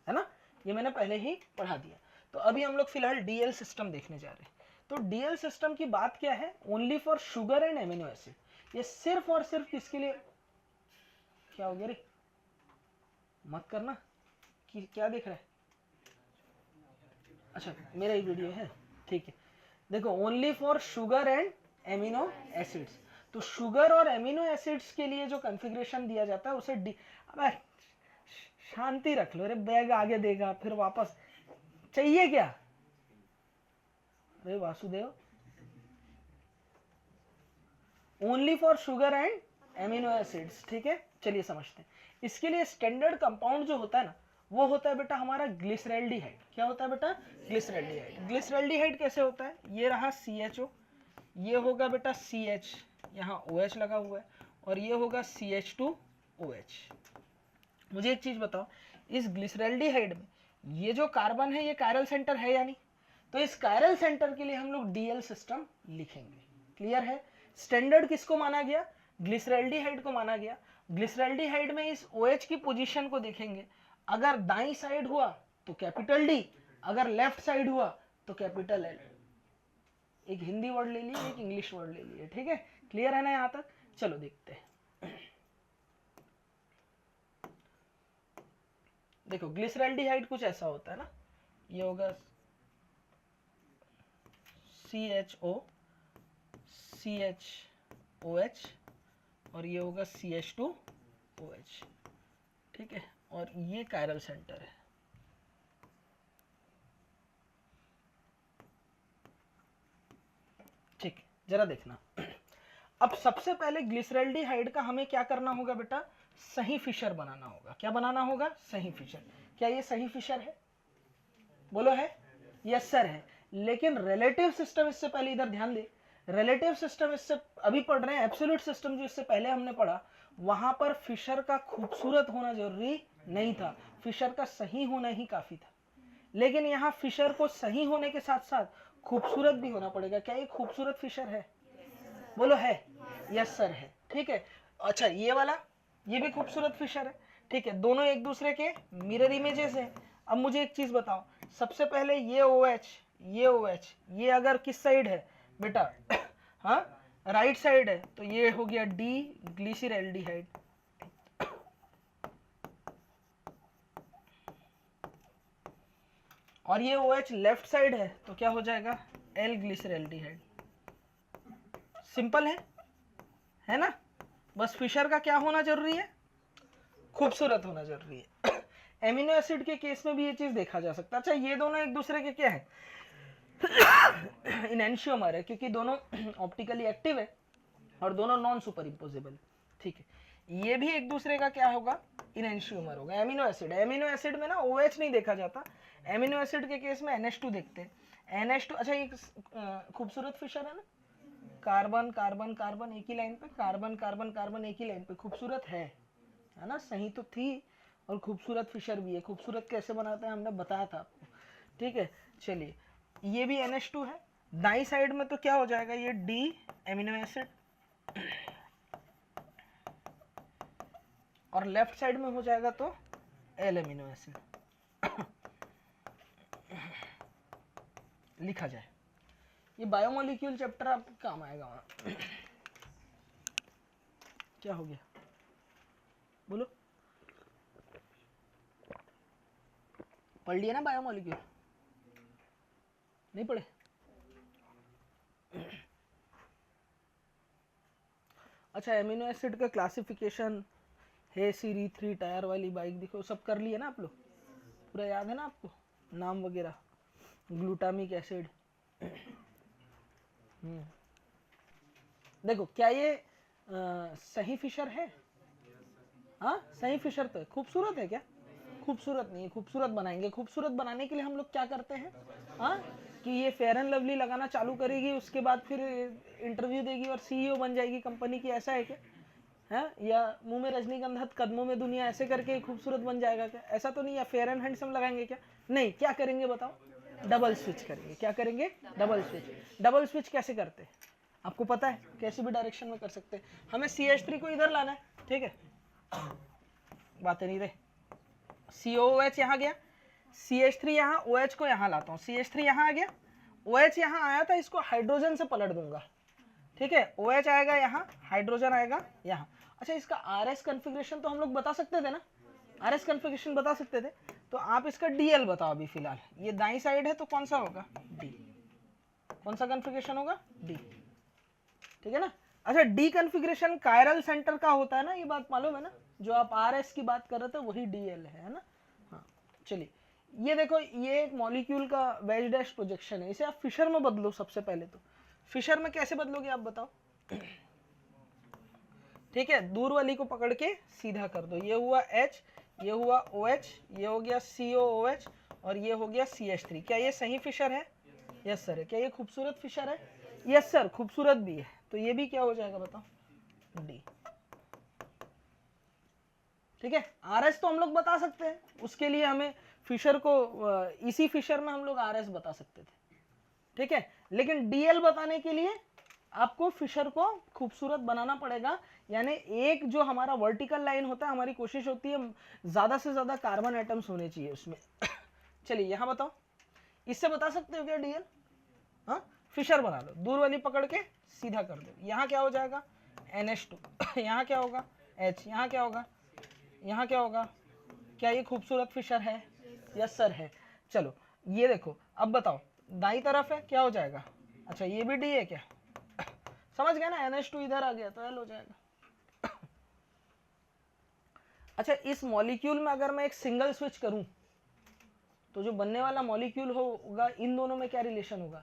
है ना, ये मैंने पहले ही पढ़ा दिया। तो अभी हम लोग फिलहाल डीएल सिस्टम देखने जा रहे हैं। तो डीएल सिस्टम की बात क्या है, only for sugar and amino acid. ये सिर्फ और सिर्फ किसके लिए, क्या हो गया रे, मत करना कि क्या देख रहा है, अच्छा मेरा ही वीडियो है, ठीक है। देखो only for sugar and amino acids, तो शुगर और एमिनो एसिड्स के लिए जो कॉन्फ़िगरेशन दिया जाता है उसे अबे शांति रख लो रे, बैग आगे देगा फिर वापस, चाहिए क्या अरे Vasudev, only for sugar and amino acids, ठीक है। चलिए समझते हैं। इसके लिए स्टैंडर्ड कंपाउंड जो होता है ना वो होता है बेटा हमारा ग्लिसरैल्डिहाइड। क्या होता है बेटा? ग्लिसरैल्डिहाइड। ग्लिसरैल्डिहाइड कैसे होता है? ये रहा CHO, ये होगा बेटा CH, यहाँ OH लगा हुआ है, और ये होगा CH2OH। मुझे एक चीज बताओ, इस ग्लिसरैल्डिहाइड में ये जो कार्बन है ये कायरल सेंटर है या नहीं? तो इस कायरल सेंटर के लिए हम लोग DL सिस्टम लिखेंगे। क्लियर है? स्टैंडर्ड किसको माना गया? ग्लिसरैल्डिहाइड को माना गया। ग्लिसरैल्डिहाइड में इस OH की पोजीशन को देखेंगे, अगर दाईं साइड हुआ तो कैपिटल D, अगर लेफ्ट साइड हुआ तो कैपिटल L। एक हिंदी वर्ड ले लिए, एक इंग्लिश वर्ड ले लिए, ठीक है? क्लियर है ना यहां तक? चलो देखते हैं। देखो ग्लिसरैल्डिहाइड कुछ ऐसा होता है ना, ये होगा CHO CHOH और ये होगा CH2OH, ठीक है? और ये कायरल सेंटर है। ठीक है, जरा देखना। अब सबसे पहले ग्लिसरैल्डिहाइड का हमें क्या करना होगा बेटा? सही फिशर बनाना होगा। क्या बनाना होगा? सही फिशर। क्या ये सही फिशर है? बोलो है? यस सर है। लेकिन रिलेटिव सिस्टम, इससे पहले इधर ध्यान दे, रिलेटिव सिस्टम इससे अभी पढ़ रहे हैं, एब्सोल्यूट सिस्टम जो इससे पहले हमने पढ़ा, वहां पर फिशर का खूबसूरत होना जरूरी नहीं था, फिशर का सही होना ही काफी था। लेकिन यहाँ फिशर को सही होने के साथ साथ खूबसूरत भी होना पड़ेगा। क्या ये खूबसूरत फिशर है? बोलो है? यस सर है। ठीक है, अच्छा ये वाला, ये भी खूबसूरत फिशर है। ठीक है, दोनों एक दूसरे के मिरर इमेजेस हैं। अब मुझे एक चीज बताओ, सबसे पहले ये OH, ये OH, ये अगर किस साइड है बेटा? हाँ, राइट साइड है, तो ये हो गया D ग्लिसरैल्डिहाइड। और ये OH लेफ्ट साइड है, तो क्या हो जाएगा? L ग्लिसरैल्डिहाइड। सिंपल है ना? बस फिशर का क्या होना जरूरी है? खूबसूरत होना जरूरी है। एमिनो एसिड के केस में भी ये चीज देखा जा सकता है। अच्छा, ये दोनों एक दूसरे के क्या है? इनएंशियोमर है, क्योंकि दोनों ऑप्टिकली एक्टिव है और दोनों नॉन सुपर इम्पोजेबल। ठीक है, ये भी एक दूसरे का क्या होगा? इनएंशियोमर होगा। एमिनो एसिड, एमिनो एसिड में ना OH नहीं देखा जाता, एमिनो एसिड के केस में NH2 देखते हैं। NH2, अच्छा ये खूबसूरत फिशर है ना, कार्बन कार्बन कार्बन एक ही लाइन पे, कार्बन कार्बन कार्बन एक ही लाइन पे, खूबसूरत है ना? सही तो थी, और खूबसूरत फिशर भी है। खूबसूरत कैसे बनाते हैं हमने बताया था आपको। ठीक है, चलिए ये भी NH2 है। दाई साइड में तो क्या हो जाएगा? ये D एमिनो एसिड, और लेफ्ट साइड में हो जाएगा तो L एमिनो एसिड। लिखा जाए, ये बायोमोलिक्यूल चैप्टर आपके काम आएगा वहां। क्या हो गया बोलो? पढ़ लिया ना बायोमोलिक्यूल? नहीं पढ़े? अच्छा, एमिनो एसिड का क्लासिफिकेशन है, सीरी 3 टायर वाली बाइक, देखो सब कर लिए ना आप लोग? पूरा याद है ना आपको नाम वगैरह? Glutamic acid. देखो क्या ये सही फिशर है? हाँ सही फिशर तो है। खूबसूरत है क्या? खूबसूरत नहीं है, खूबसूरत बनाएंगे। खूबसूरत बनाने के लिए हम लोग क्या करते हैं? हाँ, कि ये फेयर एंड लवली लगाना चालू करेगी, उसके बाद फिर इंटरव्यू देगी और CEO बन जाएगी कंपनी की, ऐसा है क्या? है? या मुंह में रजनीगंधा कदमों में दुनिया, ऐसे करके खूबसूरत बन जाएगा क्या? ऐसा तो नहीं। या फेयर एंड हैंडसम लगाएंगे क्या? नहीं। क्या करेंगे बताओ? डबल स्विच करेंगे। क्या करेंगे? Double switch. डबल स्विच कैसे करते हैं आपको पता है? कैसी भी डायरेक्शन में कर सकते हैं। हमें CH3 को इधर लाना है, ठीक है? बातें नहीं रहे। COOH यहाँ गया, CH3 यहाँ, OH को यहाँ लाता हूँ, CH3 यहाँ आ गया, OH यहाँ आया था, इसको हाइड्रोजन से पलट दूंगा। ठीक है, OH आएगा यहाँ, हाइड्रोजन आएगा यहाँ। अच्छा, इसका RS कन्फिग्रेशन तो हम लोग बता सकते थे ना? RS कन्फिग्रेशन बता सकते थे, तो आप इसका DL बताओ अभी फिलहाल। ये दाई साइड है तो कौन सा होगा? D। कौन सा कन्फिग्रेशन होगा? D। ठीक है ना? अच्छा, D कन्फिग्रेशन कायरल सेंटर का होता है ना, ये बात मालूम है ना? जो आप RS की बात कर रहे थे वही DL है ना? हाँ, चलिए ये देखो, ये एक मॉलिक्यूल का वेज डैश प्रोजेक्शन है। इसे आप फिशर में बदलो। सबसे पहले तो फिशर में कैसे बदलोगे आप बताओ? ठीक है, दूर वाली को पकड़ के सीधा कर दो, ये हुआ H, ये हुआ OH, ये हो गया COOH और ये हो गया CH3। क्या ये सही फिशर है? यस सर है। क्या ये खूबसूरत फिशर है? यस सर, खूबसूरत भी है। तो ये भी क्या हो जाएगा बताओ? डी। ठीक है, RS तो हम लोग बता सकते हैं, उसके लिए हमें फिशर को इसी फिशर में हम लोग RS बता सकते थे। ठीक है, लेकिन DL बताने के लिए आपको फिशर को खूबसूरत बनाना पड़ेगा, यानी एक जो हमारा वर्टिकल लाइन होता है, हमारी कोशिश होती है ज्यादा से ज्यादा कार्बन एटम्स होने चाहिए उसमें। चलिए यहां बताओ, इससे बता सकते हो क्या DL? हाँ, फिशर बना लो, दूर वाली पकड़ के सीधा कर दो। यहाँ क्या हो जाएगा? NH2। यहाँ क्या होगा? H। यहाँ क्या होगा? यहाँ क्या होगा? क्या ये खूबसूरत फिशर है? यस सर है। चलो ये देखो, अब बताओ दाई तरफ है, क्या हो जाएगा? अच्छा ये भी डी है क्या? समझ गया ना, NH2 इधर आ गया तो L हो जाएगा। अच्छा, इस मॉलिक्यूल में अगर मैं एक सिंगल स्विच करूं तो जो बनने वाला मॉलिक्यूल होगा, इन दोनों में क्या रिलेशन होगा?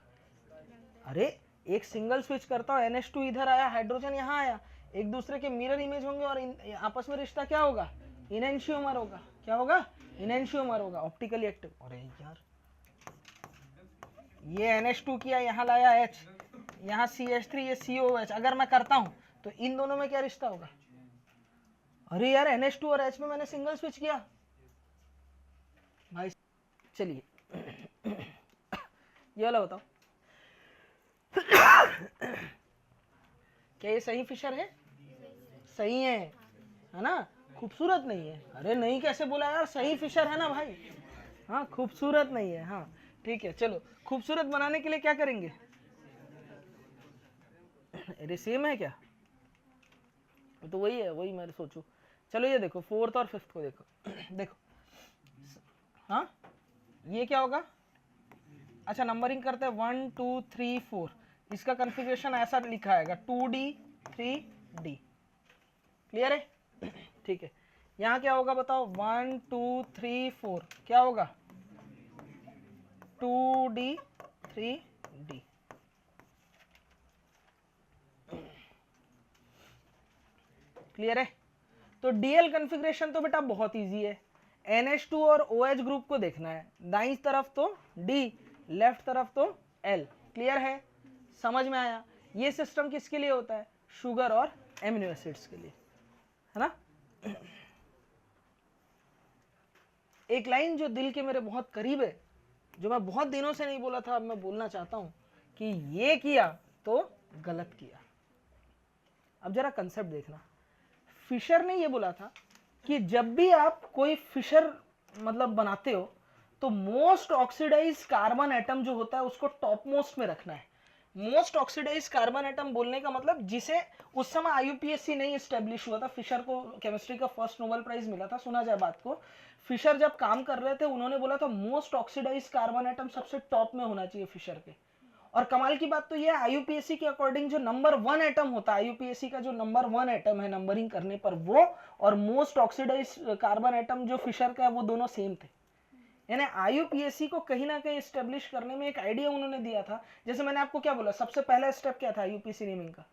अरे एक सिंगल स्विच करता हूं, NH2 इधर आया, हाइड्रोजन यहाँ आया, एक दूसरे के मिरर इमेज होंगे और आपस में रिश्ता क्या होगा? इनेंशियोमर होगा। क्या होगा? इनेंशियोमर होगा, ऑप्टिकली एक्टिव। अरे यार, ये NH2 किया, यहाँ लाया H, यहाँ CH3, ये COH। अगर मैं करता हूं तो इन दोनों में क्या रिश्ता होगा? अरे यार, NH2 और H में मैंने सिंगल स्विच किया भाई। चलिए ये वाला बताओ, क्या ये सही फिशर है? सही है ना? खूबसूरत नहीं है? अरे नहीं कैसे बोला यार, सही फिशर है ना भाई। हाँ, खूबसूरत नहीं है। हाँ ठीक है, चलो खूबसूरत बनाने के लिए क्या करेंगे? अरे सेम है क्या? तो वही है, वही मैं सोचू। चलो ये देखो, 4th और 5th को देखो। देखो, हाँ ये क्या होगा? अच्छा नंबरिंग करते हैं, 1 2 3 4। इसका कॉन्फ़िगरेशन ऐसा लिखा आएगा 2D 3D। क्लियर है? ठीक है, यहाँ क्या होगा बताओ? 1 2 3 4 क्या होगा? 2D 3D। क्लियर है? तो DL कॉन्फ़िगरेशन तो बेटा बहुत इजी है। NH2 और OH ग्रुप को देखना है, दाईं तरफ तो D, लेफ्ट तरफ तो L। क्लियर है? समझ में आया? ये सिस्टम किसके लिए होता है? शुगर और एमिनो एसिड्स के लिए, है ना? एक लाइन जो दिल के मेरे बहुत करीब है, जो मैं बहुत दिनों से नहीं बोला था, अब मैं बोलना चाहता हूं कि ये किया तो गलत किया। अब जरा कंसेप्ट देखना, फिशर ने ये बोला था कि जब भी आप कोई फिशर मतलब बनाते हो तो मोस्ट ऑक्सीडाइज कार्बन एटम जो होता है उसको टॉप मोस्ट में रखना है। मोस्ट ऑक्सीडाइज कार्बन एटम बोलने का मतलब जिसे उस समय IUPAC नहीं स्टेब्लिश हुआ था, फिशर को केमिस्ट्री का फर्स्ट नोबेल प्राइज मिला था, सुना जाए बात को। फिशर जब काम कर रहे थे उन्होंने बोला था मोस्ट ऑक्सीडाइज कार्बन एटम सबसे टॉप में होना चाहिए फिशर के। और कमाल की बात तो ये IUPAC के अकॉर्डिंग जो नंबर 1 एटम होता है, IUPAC का जो नंबर 1 एटम है नंबरिंग करने पर, वो और मोस्ट ऑक्सीडाइज कार्बन एटम जो फिशर का है वो दोनों सेम थे। यानी IUPAC को कहीं ना कहीं स्टेब्लिश करने में एक आइडिया उन्होंने दिया था। जैसे मैंने आपको क्या बोला, सबसे पहला स्टेप क्या था IUPAC नेमिंग का?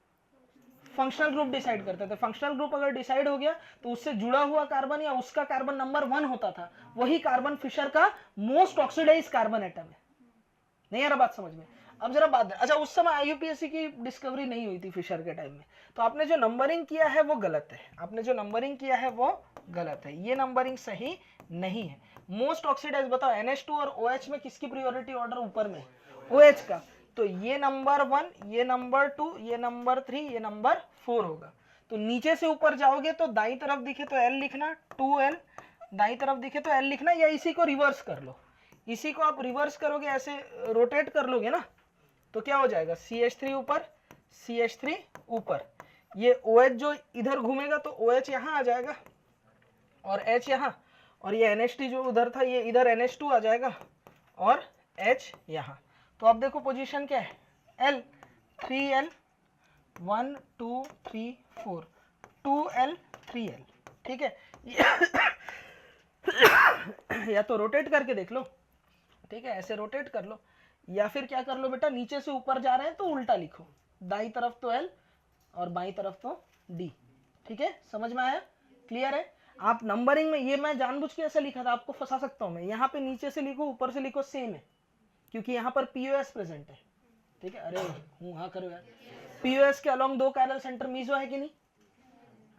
फंक्शनल ग्रुप डिसाइड करते थे। फंक्शनल ग्रुप अगर डिसाइड हो गया तो उससे जुड़ा हुआ कार्बन या उसका कार्बन नंबर 1 होता था, वही कार्बन फिशर का मोस्ट ऑक्सीडाइज कार्बन एटम है। नहीं आ रहा बात समझ में? अब जरा बात, अच्छा उस समय IUPAC की डिस्कवरी नहीं हुई थी फिशर के टाइम में, तो आपने जो नंबरिंग किया है वो गलत है। आपने जो नंबरिंग किया है वो गलत है, ये नंबरिंग सही नहीं है। मोस्ट ऑक्सीडाइज बताओ, NH2 और OH में किसकी प्रायोरिटी ऑर्डर ऊपर में? OH का। तो ये नंबर 1, ये नंबर 2, ये नंबर 3, ये नंबर 4 होगा। तो नीचे से ऊपर जाओगे तो दाईं तरफ दिखे तो L लिखना, 2L, दाईं तरफ दिखे तो L लिखना, या इसी को रिवर्स कर लो। इसी को आप रिवर्स करोगे, ऐसे रोटेट कर लोगे ना, तो क्या हो जाएगा? CH3 ऊपर, CH3 ऊपर, ये OH जो इधर घूमेगा तो OH यहाँ आ जाएगा और H यहाँ, और ये NH2 जो उधर था ये इधर NH2 आ जाएगा और H यहाँ। तो अब देखो पोजीशन क्या है? L, 3L, 1 2 3 4, 2L 3L। ठीक है, या तो रोटेट करके देख लो, ठीक है, ऐसे रोटेट कर लो, या फिर क्या कर लो बेटा, नीचे से ऊपर जा रहे हैं तो उल्टा लिखो, दाई तरफ तो L और बाई तरफ तो D। ठीक है, समझ में आया, क्लियर है। आप नंबरिंग में, ये मैं जानबूझ के ऐसा लिखा था, आपको फंसा सकता हूं मैं, यहाँ पे नीचे से लिखो ऊपर से लिखो सेम है, क्योंकि यहाँ पर पीओएस प्रेजेंट है, ठीक है। अरे हूँ हाँ करो यार, पीओएस के अलोंग दो कायरल सेंटर मीजो है कि नहीं,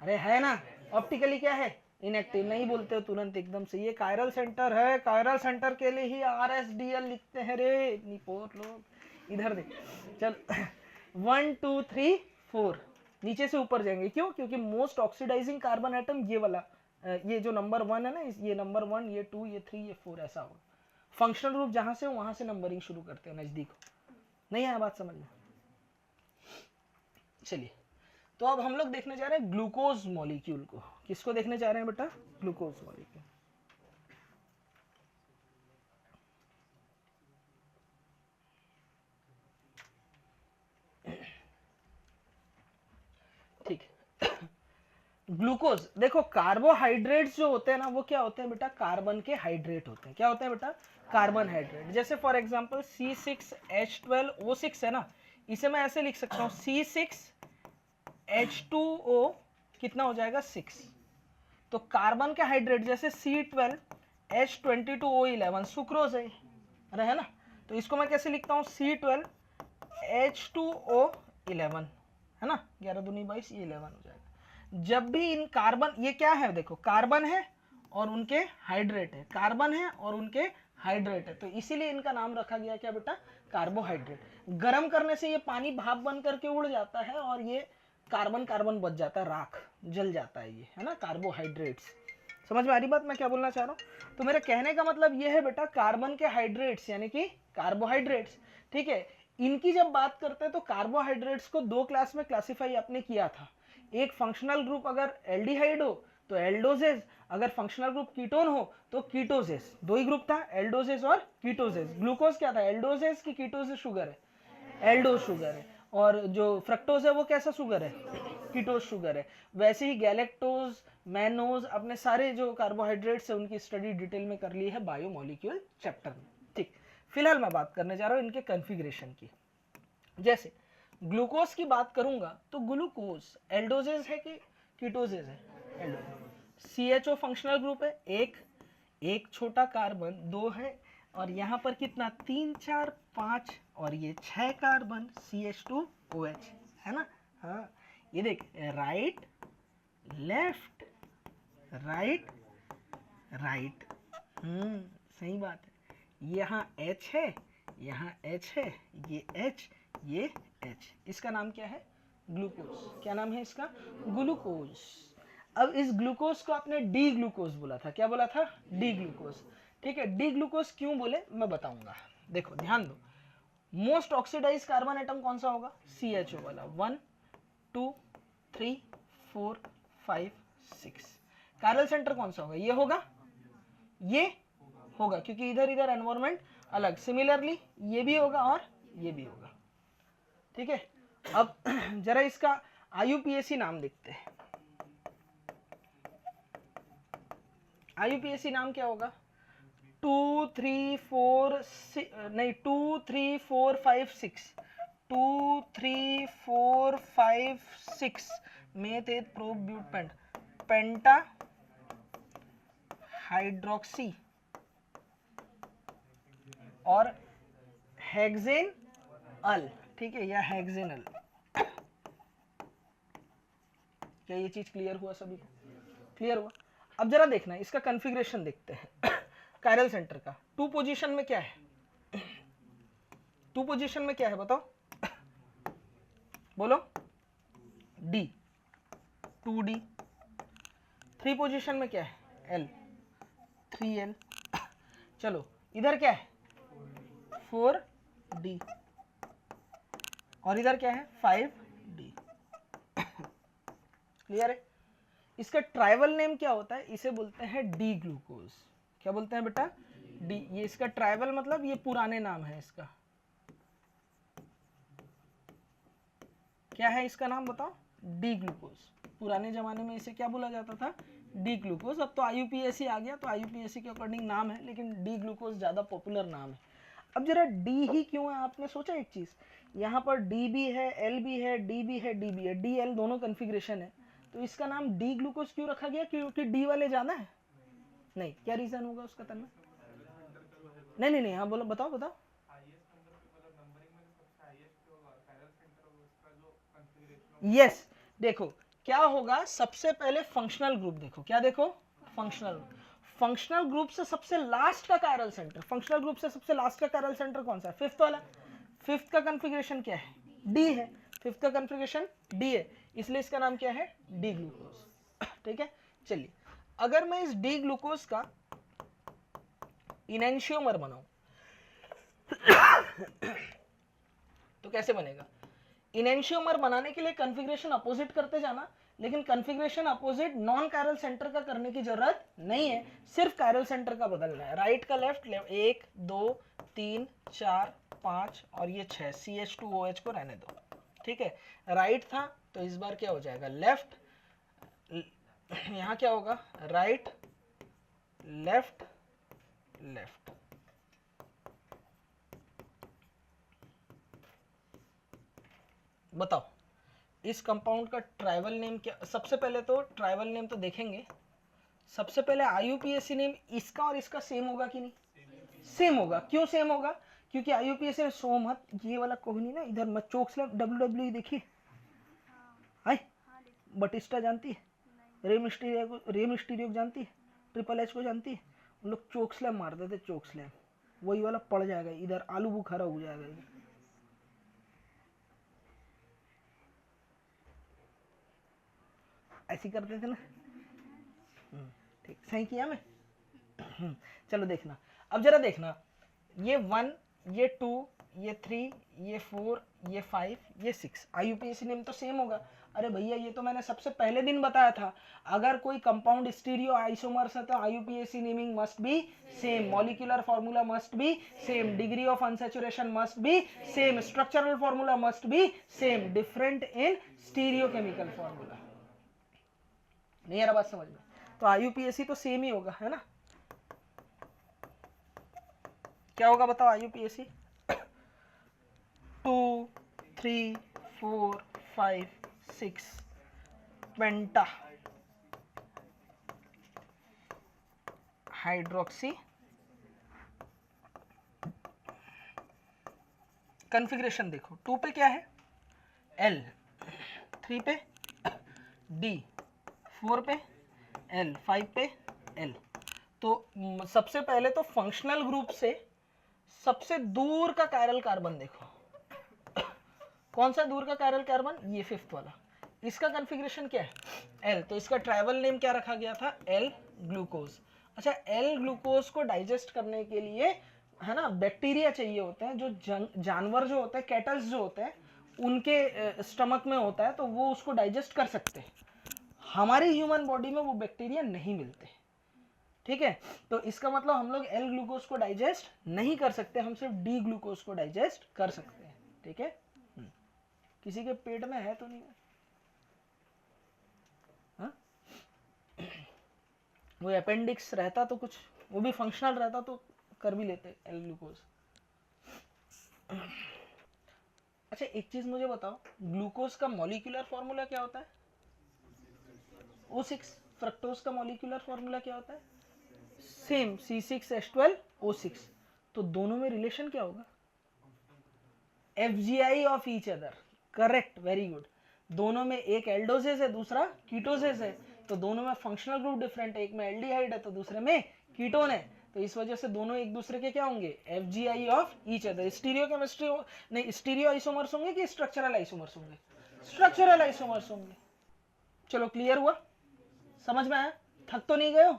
अरे है ना। ऑप्टिकली क्या है, इनएक्टिव, नहीं बोलते हो तुरंत एकदम से, ये कायरल सेंटर है, कायरल सेंटर के लिए ही आरएसडीएल लिखते हैं रे निपोर लोग, इधर देख चल 1 2 3 4 नीचे से ऊपर जाएंगे, क्यों, क्योंकि मोस्ट ऑक्सीडाइजिंग कार्बन एटम ये वाला, ये जो नंबर 1 है ना, ये नंबर 1, ये 2, ये 3, ये 4 ऐसा होगा। फंक्शनल ग्रुप जहां से हो वहां से नंबरिंग शुरू करते हैं, नजदीक हो, नहीं आया बात समझ में। चलिए, तो अब हम लोग देखने जा रहे हैं ग्लूकोज मॉलिक्यूल को। किसको देखने जा रहे हैं बेटा, ग्लूकोज मॉलिक्यूल। ठीक है, ग्लूकोज देखो, कार्बोहाइड्रेट्स जो होते हैं ना, वो क्या होते हैं बेटा, कार्बन के हाइड्रेट होते हैं। क्या होते हैं बेटा, कार्बन हाइड्रेट। जैसे फॉर एग्जांपल C6H12O6 है ना, इसे मैं ऐसे लिख सकता हूँ C6H2O कितना हो जाएगा 6। तो कार्बन के हाइड्रेट जैसे C12H22O11 सुक्रोज है, अरे है ना, तो इसको मैं कैसे लिखता हूँ C12H2O11 है ना, 11 दूनी 22, ये 11 हो जाएगा। जब भी इन कार्बन, ये क्या है देखो, कार्बन है और उनके हाइड्रेट है, कार्बन है और उनके हाइड्रेट है, तो इसीलिए इनका नाम रखा गया क्या बेटा, कार्बोहाइड्रेट। गर्म करने से ये पानी भाप बन करके उड़ जाता है और ये कार्बन कार्बन बच जाता है, राख जल जाता है, ये है ना कार्बोहाइड्रेट्स। समझ में आ रही बात मैं क्या बोलना चाह रहा हूँ। तो मेरे कहने का मतलब ये है बेटा, कार्बन के हाइड्रेट्स यानी कि कार्बोहाइड्रेट्स, ठीक है। इनकी जब बात करते हैं तो कार्बोहाइड्रेट्स को दो क्लास में क्लासिफाई आपने किया था, एक फंक्शनल ग्रुप अगर एल्डिहाइड हो तो एल्डोजेज, अगर फंक्शनल ग्रुप कीटोन हो तो कीटोजेज, दो ही ग्रुप था, एल्डोजेज और कीटोजेज। ग्लूकोज क्या था, एल्डोजेज की कीटोजेज शुगर है, एल्डो शुगर है, और जो फ्रक्टोज है वो कैसा शुगर है, कीटोज शुगर है। वैसे ही गैलेक्टोज, मैनोज, अपने सारे जो कार्बोहाइड्रेट्स है उनकी स्टडी डिटेल में कर ली है बायोमोलिक्यूल चैप्टर में, ठीक। फिलहाल मैं बात करने जा रहा हूँ इनके कन्फिग्रेशन की। जैसे ग्लूकोज की बात करूंगा तो ग्लूकोज एल्डोजेज है कि कीटोजेज है, एल्डोजेज। CHO फंक्शनल ग्रुप है, एक छोटा कार्बन, 2 है, और यहाँ पर कितना 3 4 5 और ये 6 कार्बन CH2OH है ना। हाँ, ये देख, राइट लेफ्ट राइट राइट, सही बात है। यहाँ H है, यहाँ H है, ये H, ये H, इसका नाम क्या है, ग्लूकोज। क्या नाम है इसका, ग्लूकोज। अब इस ग्लूकोज को आपने डी ग्लूकोज बोला था, क्या बोला था, डी ग्लूकोज, ठीक है। डी ग्लूकोज क्यों बोले मैं बताऊंगा, देखो ध्यान दो। मोस्ट ऑक्सीडाइज कार्बन एटम कौन सा होगा, CHO वाला, 1 2 3 4 5 6। कायरल सेंटर कौन सा होगा, ये होगा, ये होगा, क्योंकि इधर इधर एनवायरमेंट अलग। सिमिलरली ये भी होगा और ये भी होगा, ठीक है। अब जरा इसका IUPAC नाम देखते हैं। IUPAC नाम क्या होगा, 2 3 4 नहीं 2 3 4 5 6, 2 3 4 5 6 मेथेट प्रोब्यूटेंट पेंटा हाइड्रोक्सी और हेक्सेन अल, ठीक है, या हेक्सेनल। क्या ये चीज क्लियर हुआ सभी को, क्लियर हुआ। अब जरा देखना इसका कॉन्फ़िगरेशन देखते हैं कायरल सेंटर का। 2 पोजीशन में क्या है, 2 पोजीशन में क्या है बताओ, बोलो, D, 2D। 3 पोजीशन में क्या है, L, 3L। चलो इधर क्या है, 4D, और इधर क्या है, 5D। क्लियर है। इसका ट्राइवल नेम क्या होता है, इसे बोलते हैं डी ग्लूकोज। क्या बोलते हैं बेटा, डी। ये इसका ट्राइवल मतलब ये पुराने नाम है इसका, क्या है इसका नाम बताओ, डी ग्लूकोज। पुराने जमाने में इसे क्या बोला जाता था, डी ग्लूकोज। अब तो IUPAC आ गया तो IUPAC के अकॉर्डिंग नाम है, लेकिन डी ग्लूकोज ज्यादा पॉपुलर नाम है। अब जरा डी ही क्यों है, आपने सोचा एक चीज, यहाँ पर डी भी है, एल भी है, डी भी है, डी भी है, डी एल दोनों कन्फिग्रेशन है, तो इसका नाम डी ग्लूकोज क्यों रखा गया, क्योंकि डी वाले ज्यादा है? नहीं, क्या रीजन होगा उसका तन्मय? नहीं नहीं नहीं, हाँ बोलो, बताओ बताओ। यस, देखो क्या होगा, सबसे पहले फंक्शनल ग्रुप देखो, क्या देखो, फंक्शनल फंक्शनल ग्रुप से सबसे लास्ट का कायरल सेंटर, फंक्शनल ग्रुप से सबसे लास्ट का कायरल सेंटर कौन सा है? फिफ्थ वाला। फिफ्थ का कॉन्फ़िगरेशन क्या है? डी है। फिफ्थ का कॉन्फ़िगरेशन डी है, इसलिए इसका नाम क्या है? D glucose. ठीक है, चलिए अगर मैं इस डी ग्लूकोज का इनेंशियोमर बनाऊं तो कैसे बनेगा? इनेंशियोमर बनाने के लिए कॉन्फ़िगरेशन अपोजिट करते जाना, लेकिन configuration opposite non chiral centre का करने की जरूरत नहीं है, सिर्फ कायरल सेंटर का बदलना है। राइट का लेफ्ट, 1 2 3 4 5 और ये 6, CH2OH को रहने दो। ठीक है, राइट था तो इस बार क्या हो जाएगा? लेफ्ट, यहां क्या होगा? Right left left. बताओ इस कंपाउंड का ट्राइवल नेम क्या? सबसे पहले तो ट्राइवल नेम तो देखेंगे, सबसे पहले IUPAC नेम इसका और इसका सेम होगा कि नहीं? सेम होगा। क्यों सेम होगा? क्योंकि IUPAC में सो मत, ये वाला कोहनी ना इधर मत, चोक स्लैम WWE देखिए, हाय बटिस्टा जानती है, रे मिस्टीरियो जानती है, ट्रिपल एच को जानती है, उन लोग चोक स्लैम मारते थे, चोक स्लैम, वही वाला पड़ जाएगा इधर, आलू बुखारा हो जाएगा इधर। ऐसी करते थे ना, ठीक, सही किया मैं। चलो देखना, अब जरा देखना, ये 1 ये 2 ये 3 ये 4 ये 5 ये 6, IUPAC नेम तो सेम होगा। अरे भैया ये तो मैंने सबसे पहले दिन बताया था, अगर कोई कंपाउंड स्टीरियो आइसोमर्स है तो IUPAC naming must be same, molecular formula must be same, degree of unsaturation must be same, structural formula must be same, different in stereo chemical formula. नहीं आ रहा बात समझ में? तो IUPAC तो सेम ही होगा, है ना? क्या होगा बताओ? IUPAC 2 3 4 5 6 पेंटा हाइड्रोक्सी, कॉन्फ़िगरेशन देखो, 2 पे क्या है? L, 3 पे D, 4 पे L, 5 पे L। तो सबसे पहले तो फंक्शनल ग्रुप से सबसे दूर का कायरल कार्बन देखो, कौन सा दूर का कायरल कार्बन? ये फिफ्थ वाला। इसका कॉन्फ़िगरेशन क्या है? L, तो इसका ट्राइवल नेम क्या रखा गया था? L glucose. अच्छा, L ग्लूकोज को डाइजेस्ट करने के लिए, है ना, बैक्टीरिया चाहिए होते हैं, जो जानवर जो होते हैं, कैटल्स जो होते हैं, उनके स्टमक में होता है, तो वो उसको डाइजेस्ट कर सकते हैं। हमारी ह्यूमन बॉडी में वो बैक्टीरिया नहीं मिलते। ठीक है, तो इसका मतलब हम लोग L ग्लूकोज को डाइजेस्ट नहीं कर सकते, हम सिर्फ D ग्लूकोज को डाइजेस्ट कर सकते हैं। ठीक है, किसी के पेट में है तो नहीं? हाँ? वो अपेंडिक्स रहता तो कुछ, वो भी फंक्शनल रहता तो कर भी लेते L ग्लूकोज। अच्छा एक चीज मुझे बताओ, ग्लूकोज का मॉलिक्यूलर फॉर्मूला क्या होता है? O6। फ्रक्टोज का मॉलिक्यूलर फॉर्मूला क्या होता है? Same, C6H12O6। तो दोनों में रिलेशन क्या होगा? FGI of each other. Correct, very good. दोनों में एक एल्डोजेस है, दूसरा कीटोजेस है, तो दोनों में फंक्शनल ग्रुप डिफरेंट है, एक में एल्डिहाइड है तो दूसरे में कीटोन है, तो इस वजह से दोनों एक दूसरे के क्या होंगे? FGI of each other. Stereo chemistry नहीं, स्टीरियो आइसोमर्स होंगे कि स्ट्रक्चरल आइसोमर्स होंगे? स्ट्रक्चरल आइसोमर्स होंगे। चलो क्लियर हुआ, समझ में आया? थक तो नहीं गए हो?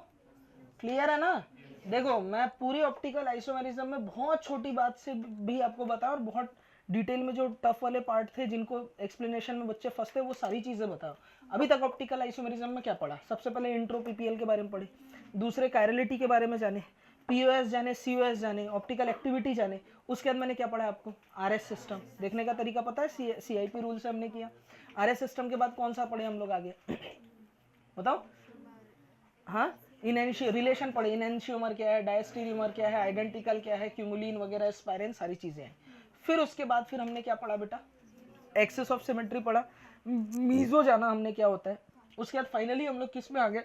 क्लियर है ना? देखो मैं पूरी ऑप्टिकल आइसोमेरिज्म में बहुत छोटी बात से भी आपको बताया, और बहुत डिटेल में जो टफ वाले पार्ट थे जिनको एक्सप्लेनेशन में बच्चे फंसते, वो सारी चीजें बताओ। अभी तक ऑप्टिकल आइसोमेरिज्म में क्या पढ़ा? सबसे पहले इंट्रो PPL के बारे में पढ़े, दूसरे कायरलिटी के बारे में जाने, POS जाने, COS जाने, ऑप्टिकल एक्टिविटी जाने। उसके बाद मैंने क्या पढ़ा आपको? RS system. देखने का तरीका पता है? CIP रूल से हमने किया। RS सिस्टम के बाद कौन सा पढ़े हम लोग आगे? बताओ। हाँ, रिलेशन पढ़े, इनेंशियोमर क्या है, डायस्टीरियोमर क्या है, आइडेंटिकल क्या है, क्यूमुलिन वगैरह, स्पाइरेन, सारी चीजें हैं। फिर उसके बाद फिर हमने क्या पढ़ा बेटा? एक्सेस ऑफ सिमेट्री पढ़ा। मीजो जाना हमने क्या होता है, उसके बाद फाइनली हम लोग किस में आ गए,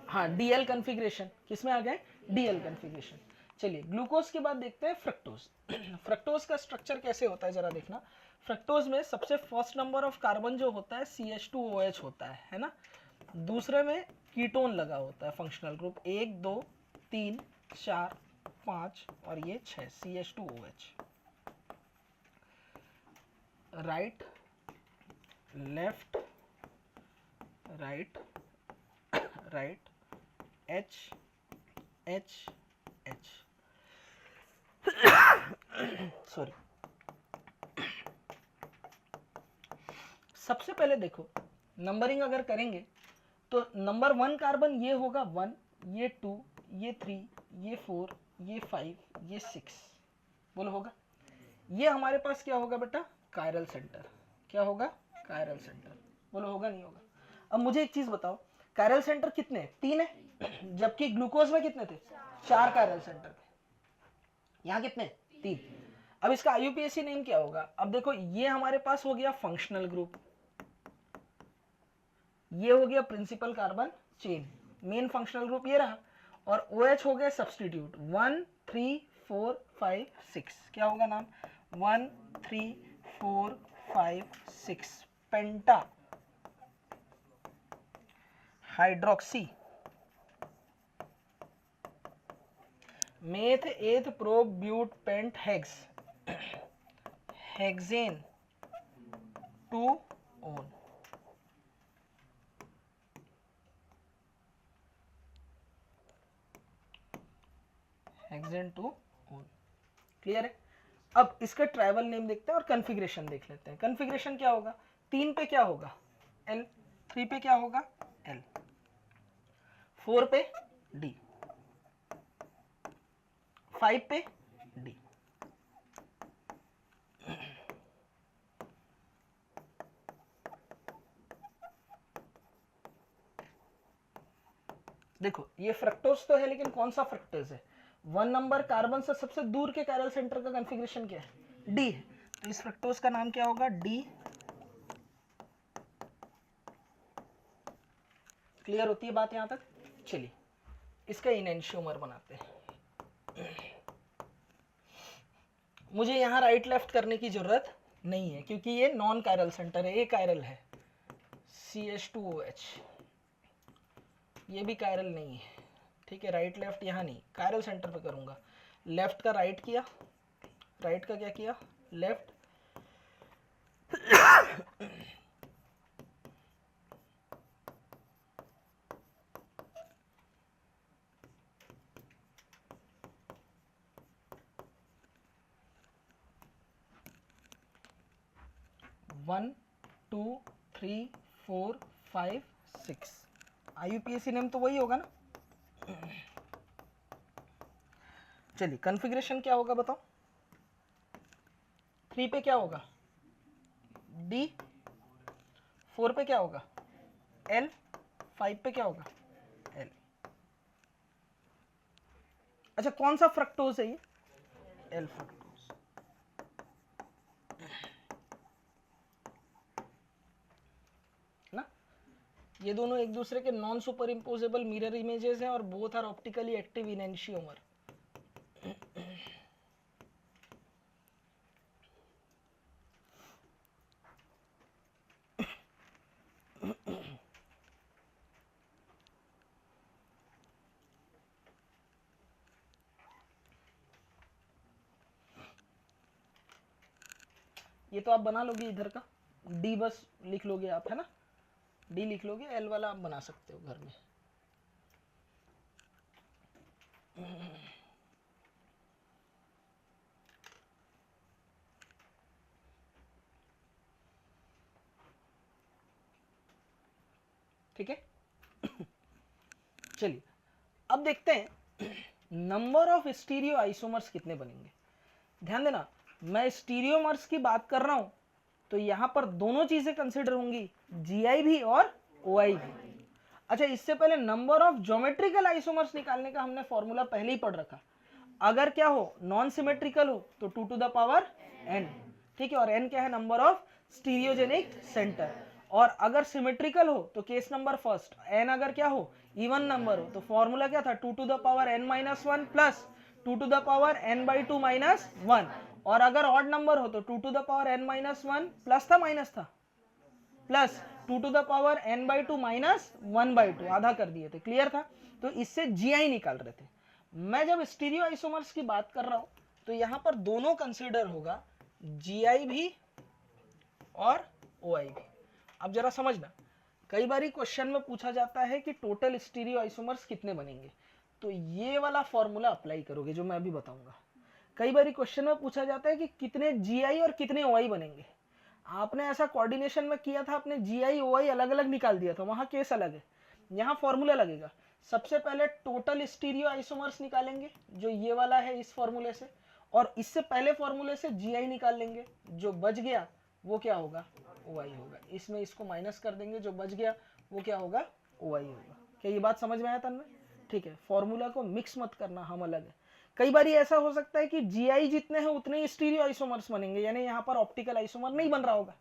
हाँ डीएल कन्फिग्रेशन, किस में आ गए, डीएल कन्फिग्रेशन। चलिए ग्लूकोज के बाद देखते हैं फ्रक्टोज। फ्रक्टोज का स्ट्रक्चर कैसे होता है जरा देखना। फ्रक्टोज में सबसे फर्स्ट नंबर ऑफ कार्बन जो होता है CH2OH होता है ना। दूसरे में कीटोन लगा होता है, फंक्शनल ग्रुप 1 2 3 4 5 और ये 6 CH2OH। Right left right right H H H sorry. सबसे पहले देखो नंबरिंग अगर करेंगे तो नंबर 1 कार्बन ये होगा 1, ये 2, ये 3, ये 4, ये 5, ये 6, बोलो होगा। ये हमारे पास क्या होगा बेटा, कायरल सेंटर। क्या होगा, कायरल सेंटर, बोलो होगा नहीं होगा। अब मुझे एक चीज बताओ, कायरल सेंटर कितने हैं, 3 है, जबकि ग्लूकोज में कितने थे, 4 कायरल सेंटर थे। यहाँ कितने, 3। अब इसका आईयूपीएसी नेम क्या होगा। अब देखो ये हमारे पास हो गया फंक्शनल ग्रुप, ये हो गया principal carbon chain, main functional group ये रहा, और OH हो गया सब्स्टिट्यूट। 1 3 4 5 6 क्या होगा नाम, 1 3 4 5 6 penta hydroxy meth eth pro but pent hex hexane 2 one. Hexane 2 one, clear है। अब इसका ट्राइबल नेम देखते हैं और कन्फिग्रेशन देख लेते हैं। कन्फिग्रेशन क्या होगा, 3 पे क्या होगा L, 3 पे क्या होगा L, 4 पे D, 5 पे D। देखो ये फ्रक्टोज तो है, लेकिन कौन सा फ्रक्टोज है, 1 नंबर कार्बन से सबसे दूर के कायरल सेंटर का कन्फिग्रेशन क्या है, डी है। तो इस फ्रक्टोज का नाम क्या होगा, डी। क्लियर होती है बात यहां तक। चलिए इसका इनेंशियोमर बनाते हैं। मुझे यहां राइट लेफ्ट करने की जरूरत नहीं है क्योंकि ये नॉन कायरल सेंटर है, ये कायरल है CH2OH, ये भी कायरल नहीं है, ठीक है। राइट लेफ्ट यहाँ नहीं, कायरल सेंटर पे करूंगा। लेफ्ट का राइट किया, राइट का क्या किया, लेफ्ट। वन 2 3 4 5 6 आईयूपीएसी नेम तो वही होगा ना। चलिए कॉन्फ़िगरेशन क्या होगा बताओ, 3 पे क्या होगा D, 4 पे क्या होगा L, 5 पे क्या होगा L। अच्छा कौन सा फ्रक्टोज है ये, L फ्रक्टोज ना। ये दोनों एक दूसरे के non superimposable mirror images हैं और both are optically active enantiomer. ये तो आप बना लोगे इधर का, डी बस लिख लोगे आप, है ना, डी लिख लोगे, एल वाला आप बना सकते हो घर में। ठीक है। चलिए अब देखते हैं नंबर ऑफ स्टीरियो आइसोमर्स कितने बनेंगे। ध्यान देना मैं स्टीरियोमर्स की बात कर रहा हूं तो यहां पर दोनों चीजें कंसिडर होंगी, जीआई भी और ओआई भी। अच्छा इससे पहले नंबर ऑफ ज्योमेट्रिकल आइसोमर्स निकालने का हमने फॉर्मूला पहले ही पढ़ रखा। अगर क्या हो नॉन सिमेट्रिकल हो तो 2 टू द पावर n, ठीक है, और n क्या है, नंबर ऑफ स्टीरियोजेनिक सेंटर। और अगर सिमेट्रिकल हो तो केस नंबर फर्स्ट, n अगर क्या हो, इवन नंबर हो, तो फॉर्मूला क्या था, 2 to the power n minus 1 plus 2 to the power n by 2 minus 1, और अगर ऑड नंबर हो तो 2 to the power n minus 1 plus था माइनस था, plus 2 to the power n by 2 minus 1 by 2, आधा कर दिए थे, क्लियर था। तो इससे GI निकाल रहे थे। मैं जब स्टीरियो आइसोमर्स की बात कर रहा हूं तो यहां पर दोनों कंसीडर होगा, GI भी और OI भी। अब जरा समझना, कई बार क्वेश्चन में पूछा जाता है कि टोटल स्टीरियो आइसोमर्स कितने बनेंगे, तो ये वाला फॉर्मूला अप्लाई करोगे जो मैं अभी बताऊंगा। कई बार क्वेश्चन में पूछा जाता है कि कितने GI और कितने OI बनेंगे, आपने ऐसा कोऑर्डिनेशन में किया था, आपने GI OI अलग अलग निकाल दिया था, वहां केस अलग है, यहाँ फॉर्मूला लगेगा। सबसे पहले टोटल स्टीरियो आइसोमर्स निकालेंगे जो ये वाला है इस फॉर्मूले से, और इससे पहले फॉर्मूले से GI निकाल लेंगे, जो बच गया वो क्या होगा, OI होगा। इसमें इसको माइनस कर देंगे, जो बच गया वो क्या होगा, OI होगा। क्या ये बात समझ में आया तन्मय? ठीक है, फॉर्मूला को मिक्स मत करना, हम अलग है। कई बार ऐसा हो सकता है कि GI जितने हैं उतने ही स्टीरियो आइसोमर्स बनेंगे, यानी यहाँ पर ऑप्टिकल आइसोमर नहीं बन रहा होगा।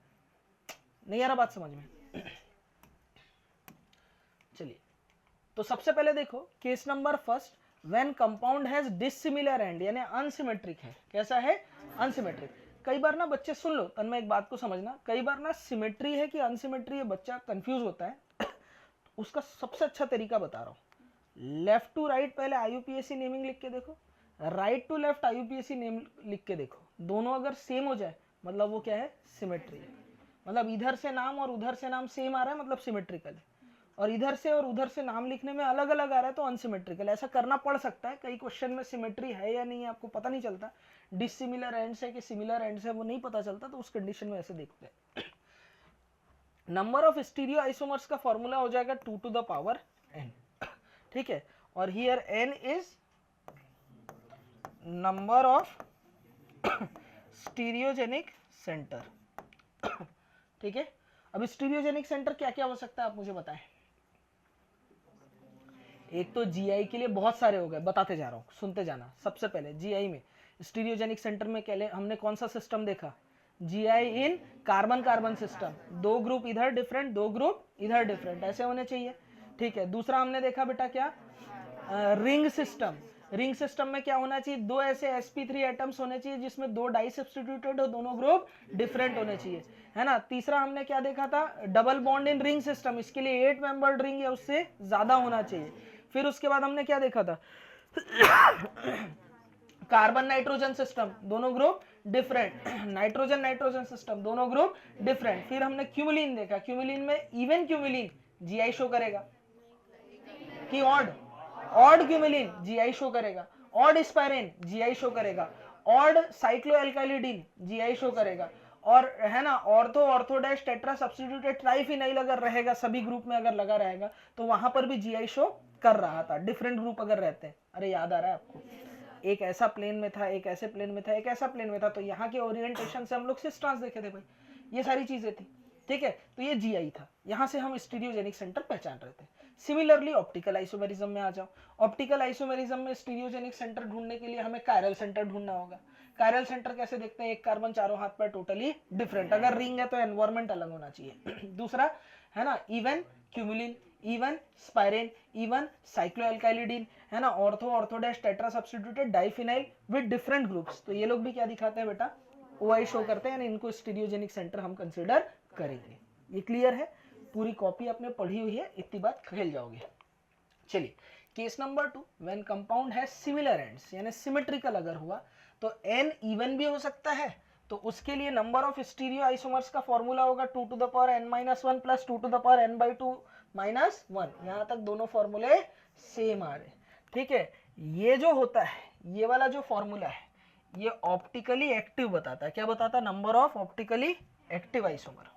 नहीं आ रहा बात समझ में? चलिए, तो सबसे पहले देखो case number first, when compound has dissimilar and, यानी अनसिमेट्रिक है। कैसा है? अनसिमेट्रिक। कई बार ना बच्चे, सुन लो तन्मय एक बात को समझना, कई बार ना सिमेट्री है कि अनसिमेट्री है बच्चा कंफ्यूज होता है। उसका सबसे अच्छा तरीका बता रहा हूं, लेफ्ट टू राइट पहले IUPAC नेमिंग लिख के देखो, right to left IUPAC name लिख के देखो, दोनों अगर सेम हो जाए मतलब वो क्या है, सिमेट्री है। मतलब इधर से नाम और उधर से नाम सेम आ रहा है मतलब सिमेट्रिकल है, और इधर से और उधर से नाम लिखने में अलग अलग आ रहा है तो अनसिमेट्रिकल। ऐसा करना पड़ सकता है, कई क्वेश्चन में सिमेट्री है या नहीं है आपको पता नहीं चलता, डिसिमिलर एंड्स है कि सिमिलर एंड्स है वो नहीं पता चलता, तो उस कंडीशन में ऐसे देखते हैं। नंबर ऑफ स्टीरियो आइसोमर्स का फॉर्मूला हो जाएगा 2 to the power n, ठीक है, और here n is number of stereogenic centre, ठीक है। अब स्टीरियोजेनिक सेंटर क्या क्या हो सकता है आप मुझे बताएं। एक तो GI के लिए बहुत सारे हो गए, बताते जा रहा हूं, सुनते जाना। सबसे पहले GI में स्टीरियोजेनिक सेंटर में हमने कौन सा सिस्टम देखा, GI इन कार्बन कार्बन सिस्टम, 2 ग्रुप इधर डिफरेंट 2 ग्रुप इधर डिफरेंट, ऐसे होने चाहिए, ठीक है। दूसरा हमने देखा बेटा क्या, रिंग सिस्टम। रिंग सिस्टम में क्या होना चाहिए, 2 ऐसे sp3 एटम्स होने चाहिए जिसमें 2 डाई सब्स्टिट्यूटेड हो, दोनों ग्रुप डिफरेंट होने चाहिए, है ना। तीसरा हमने क्या देखा था, double bond in ring system, इसके लिए 8 मेंबर्ड रिंग या उससे ज्यादा होना चाहिए। फिर उसके बाद हमने क्या देखा था, कार्बन नाइट्रोजन सिस्टम, दोनों group different, nitrogen nitrogen system, दोनों ग्रुप डिफरेंट। फिर हमने क्यूमुलिन देखा, क्यूमुलिन में इवन क्यूमुलिन GI शो करेगा कि odd, odd cumulene GI show करेगा, ऑड स्पाइरिन GI शो करेगा, ऑड साइक्लोएल्काइलिडीन GI शो करेगा, और है ना ortho ortho dash tetra substituted triphenyl अगर रहेगा सभी ग्रुप में अगर लगा रहेगा तो वहां पर भी GI शो कर रहा था, डिफरेंट ग्रुप अगर रहते हैं। अरे याद आ रहा है आपको, एक ऐसा प्लेन में था, एक ऐसे प्लेन में था, एक ऐसा प्लेन में था, तो यहाँ के ओरिएंटेशन से हम लोग सिस्ट्रांस देखे थे भाई, ये सारी चीजें थी, ठीक है। तो ये GI था, यहां से हम स्टीरियोजेनिक सेंटर पहचान रहे थे। सिमिलरली ऑप्टिकल आइसोमेरिज्म में आ जाओ, ऑप्टिकल आइसोमेरिज्म में स्टीरियोजेनिक सेंटर ढूंढने के लिए हमें कायरल सेंटर ढूंढना होगा। कायरल सेंटर कैसे देखते हैं, एक कार्बन चारों हाथ पर टोटली डिफरेंट, अगर रिंग है तो एनवायरमेंट अलग होना चाहिए। दूसरा है ना even cumulene, even spirane, even cycloalkylidene, है ना, ortho ortho dash tetra substituted diphenyl with different groups, तो ये लोग भी क्या दिखाते हैं बेटा, OI शो करते हैं, यानी इनको स्टीरियोजेनिक सेंटर हम कंसीडर करेंगे। ये क्लियर है, पूरी कॉपी आपने पढ़ी हुई है, इतनी बात खेल जाओगे। चलिए केस नंबर 2, व्हेन कंपाउंड है सिमिलर एंड्स, यानी सिमेट्रिकल अगर हुआ तो n इवन भी हो सकता है, तो उसके लिए नंबर ऑफ स्टीरियो आइसोमर्स का फॉर्मूला होगा 2 to the power n minus 1 plus 2 to the power n by 2 minus 1। यहां तक दोनों फॉर्मूले सेम आ रहे, ठीक है। ये जो होता है, ये वाला जो फॉर्मूला है, ये ऑप्टिकली एक्टिव बताता है, क्या बताता है, number of optically active isomer,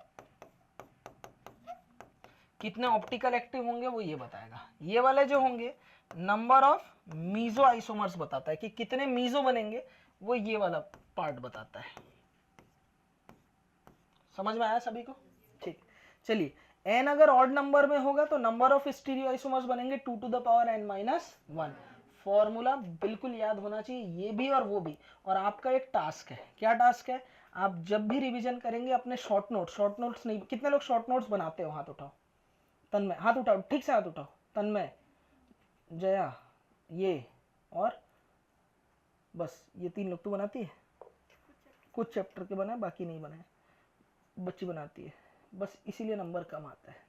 कितने ऑप्टिकल एक्टिव होंगे वो ये बताएगा। ये वाले जो होंगे नंबर ऑफ मीजो आइसोमर्स बताता है कि कितने मीजो बनेंगे, वो ये वाला पार्ट बताता है। समझ में आया सभी को? ठीक, चलिए n अगर ऑड नंबर में होगा तो नंबर ऑफ स्टीरियो आइसोमर्स बनेंगे 2 to the power n minus 1। Formula बिल्कुल याद होना चाहिए, ये भी और वो भी। और आपका एक टास्क है, क्या टास्क है, आप जब भी रिवीजन करेंगे अपने शॉर्ट नोट्स नहीं, कितने लोग शॉर्ट नोट्स बनाते हो, हाथ उठाओ। तन्मय हाथ उठाओ, ठीक से हाथ उठाओ। तन्मय, जया, ये और बस ये 3 लोग। तो बनाती है, कुछ चैप्टर के बनाए, बाकी नहीं बनाए, बच्ची बनाती है। बस इसीलिए नंबर कम आता है,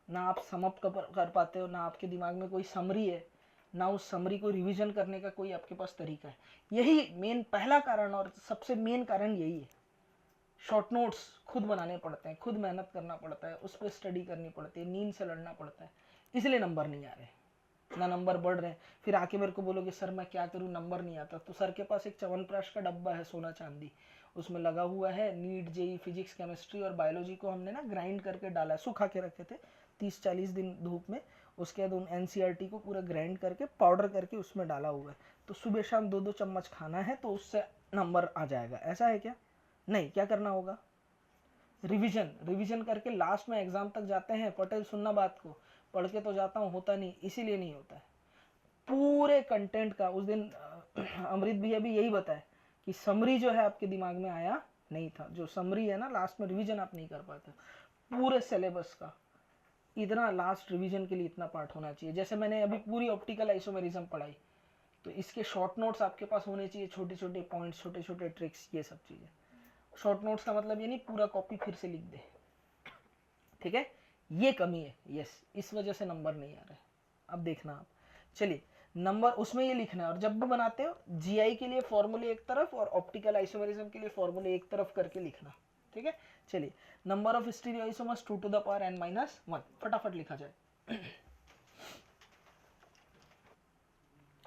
ना आप समअप कर पाते हो, ना आपके दिमाग में कोई समरी है, ना उस समरी को रिवीजन करने का कोई आपके पास तरीका है। यही मेन पहला कारण और सबसे मेन कारण यही है। शॉर्ट नोट्स खुद बनाने पड़ते हैं, खुद मेहनत करना पड़ता है, उस पर स्टडी करनी पड़ती है, नींद से लड़ना पड़ता है, इसलिए नंबर नहीं आ रहे, ना नंबर बढ़ रहे हैं। फिर आके मेरे को बोलोगे सर मैं क्या करूं, नंबर नहीं आता। तो सर के पास एक च्यवनप्राश का डब्बा है, सोना चांदी, उसमें लगा हुआ है नीट, जेई, फिजिक्स, केमिस्ट्री और बायोलॉजी को हमने ना ग्राइंड करके डाला है, सुखा के रखे थे 30-40 दिन धूप में। उसके बाद उन एनसीईआरटी को पूरा ग्राइंड करके पाउडर करके उसमें डाला हुआ है। तो सुबह शाम 2-2 चम्मच खाना है, तो उससे नंबर आ जाएगा। ऐसा है क्या? नहीं। क्या करना होगा? रिवीजन करके लास्ट में एग्जाम तक जाते हैं। पटेल सुनना बात को, पढ़ के तो जाता हूँ, होता नहीं, इसीलिए नहीं होता है। पूरे कंटेंट का उस दिन अमृत भैया भी यही बताया कि समरी जो है आपके दिमाग में आया नहीं था। जो समरी है ना, लास्ट में रिवीजन आप नहीं कर पाते। पूरे सिलेबस का इतना लास्ट रिवीजन के लिए इतना पार्ट होना चाहिए। जैसे मैंने अभी पूरी ऑप्टिकल आइसोमेरिज्म पढ़ाई, तो इसके शॉर्ट नोट्स आपके पास होने चाहिए, छोटे छोटे पॉइंट्स, छोटे छोटे ट्रिक्स, ये सब चीजें। शॉर्ट नोट्स का मतलब ये नहीं पूरा कॉपी फिर से लिख दे, ठीक है? ये कमी है, यस, इस वजह से नंबर नहीं आ रहा है। अब देखना आप, चलिए नंबर उसमें ये लिखना है। और जब भी बनाते हो जीआई के लिए फॉर्मूले एक तरफ और ऑप्टिकल आइसोमेरिज्म के लिए फॉर्मूले एक तरफ करके लिखना, ठीक है? चलिए, number of stereo isomers 2 to the power n-1, फटाफट लिखा जाए।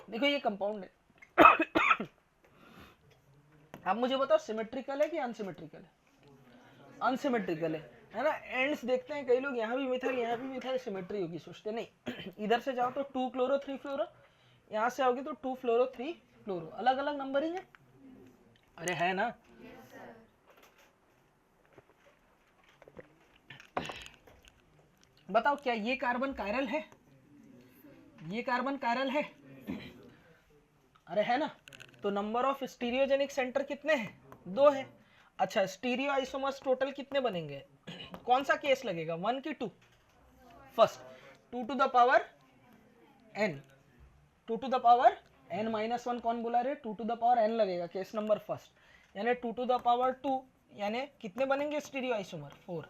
देखो ये कंपाउंड है। आप मुझे बताओ सिमेट्रिकल है कि अनसिमेट्रिकल है? अनसिमेट्रिकल है ना? एंड्स देखते हैं कई लोग, यहाँ भी मिथाइल, यहाँ भी मिथाइल, सिमेट्री होगी, सोचते नहीं। इधर से जाओ तो 2 क्लोरो 3 फ्लोरो, यहाँ से आओगे तो 2 फ्लोरो 3 फ्लोरो, अलग अलग नंबरिंग है। अरे है ना? बताओ क्या ये कार्बन कायरल है? ये कार्बन कायरल है? अरे है ना? तो नंबर ऑफ स्टीरियोजेनिक सेंटर कितने हैं? 2 है। अच्छा, स्टीरियो आइसोमर्स टोटल कितने बनेंगे? कौन सा केस लगेगा, 1 की 2? First, 2 to the power n, 2 to the power n-1 कौन बुला रहे? 2 to the power n लगेगा, केस नंबर फर्स्ट। यानी 2 to the power 2, यानी कितने बनेंगे स्टीरियो आइसोमर? 4।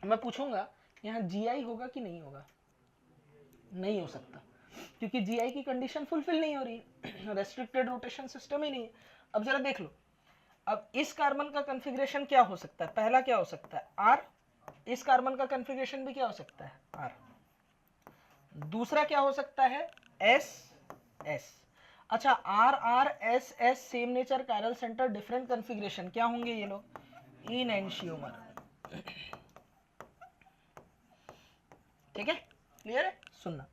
मैं पूछूंगा यहाँ जीआई होगा कि नहीं होगा? नहीं हो सकता, क्योंकि जीआई की कंडीशन फुलफिल नहीं हो रही है, रेस्ट्रिक्टेड रोटेशन सिस्टम ही नहीं है। अब जरा देख लो, अब इस कार्बन का कॉन्फ़िगरेशन क्या हो सकता है? पहला क्या हो सकता है? आर। इस कार्बन का कॉन्फ़िगरेशन भी क्या हो सकता है? आर। दूसरा क्या हो सकता है? S S. अच्छा, R R S S same nature chiral centre different configuration, क्या होंगे ये लोग? इनएंशियोमर। ठीक है, क्लियर है? सुनना,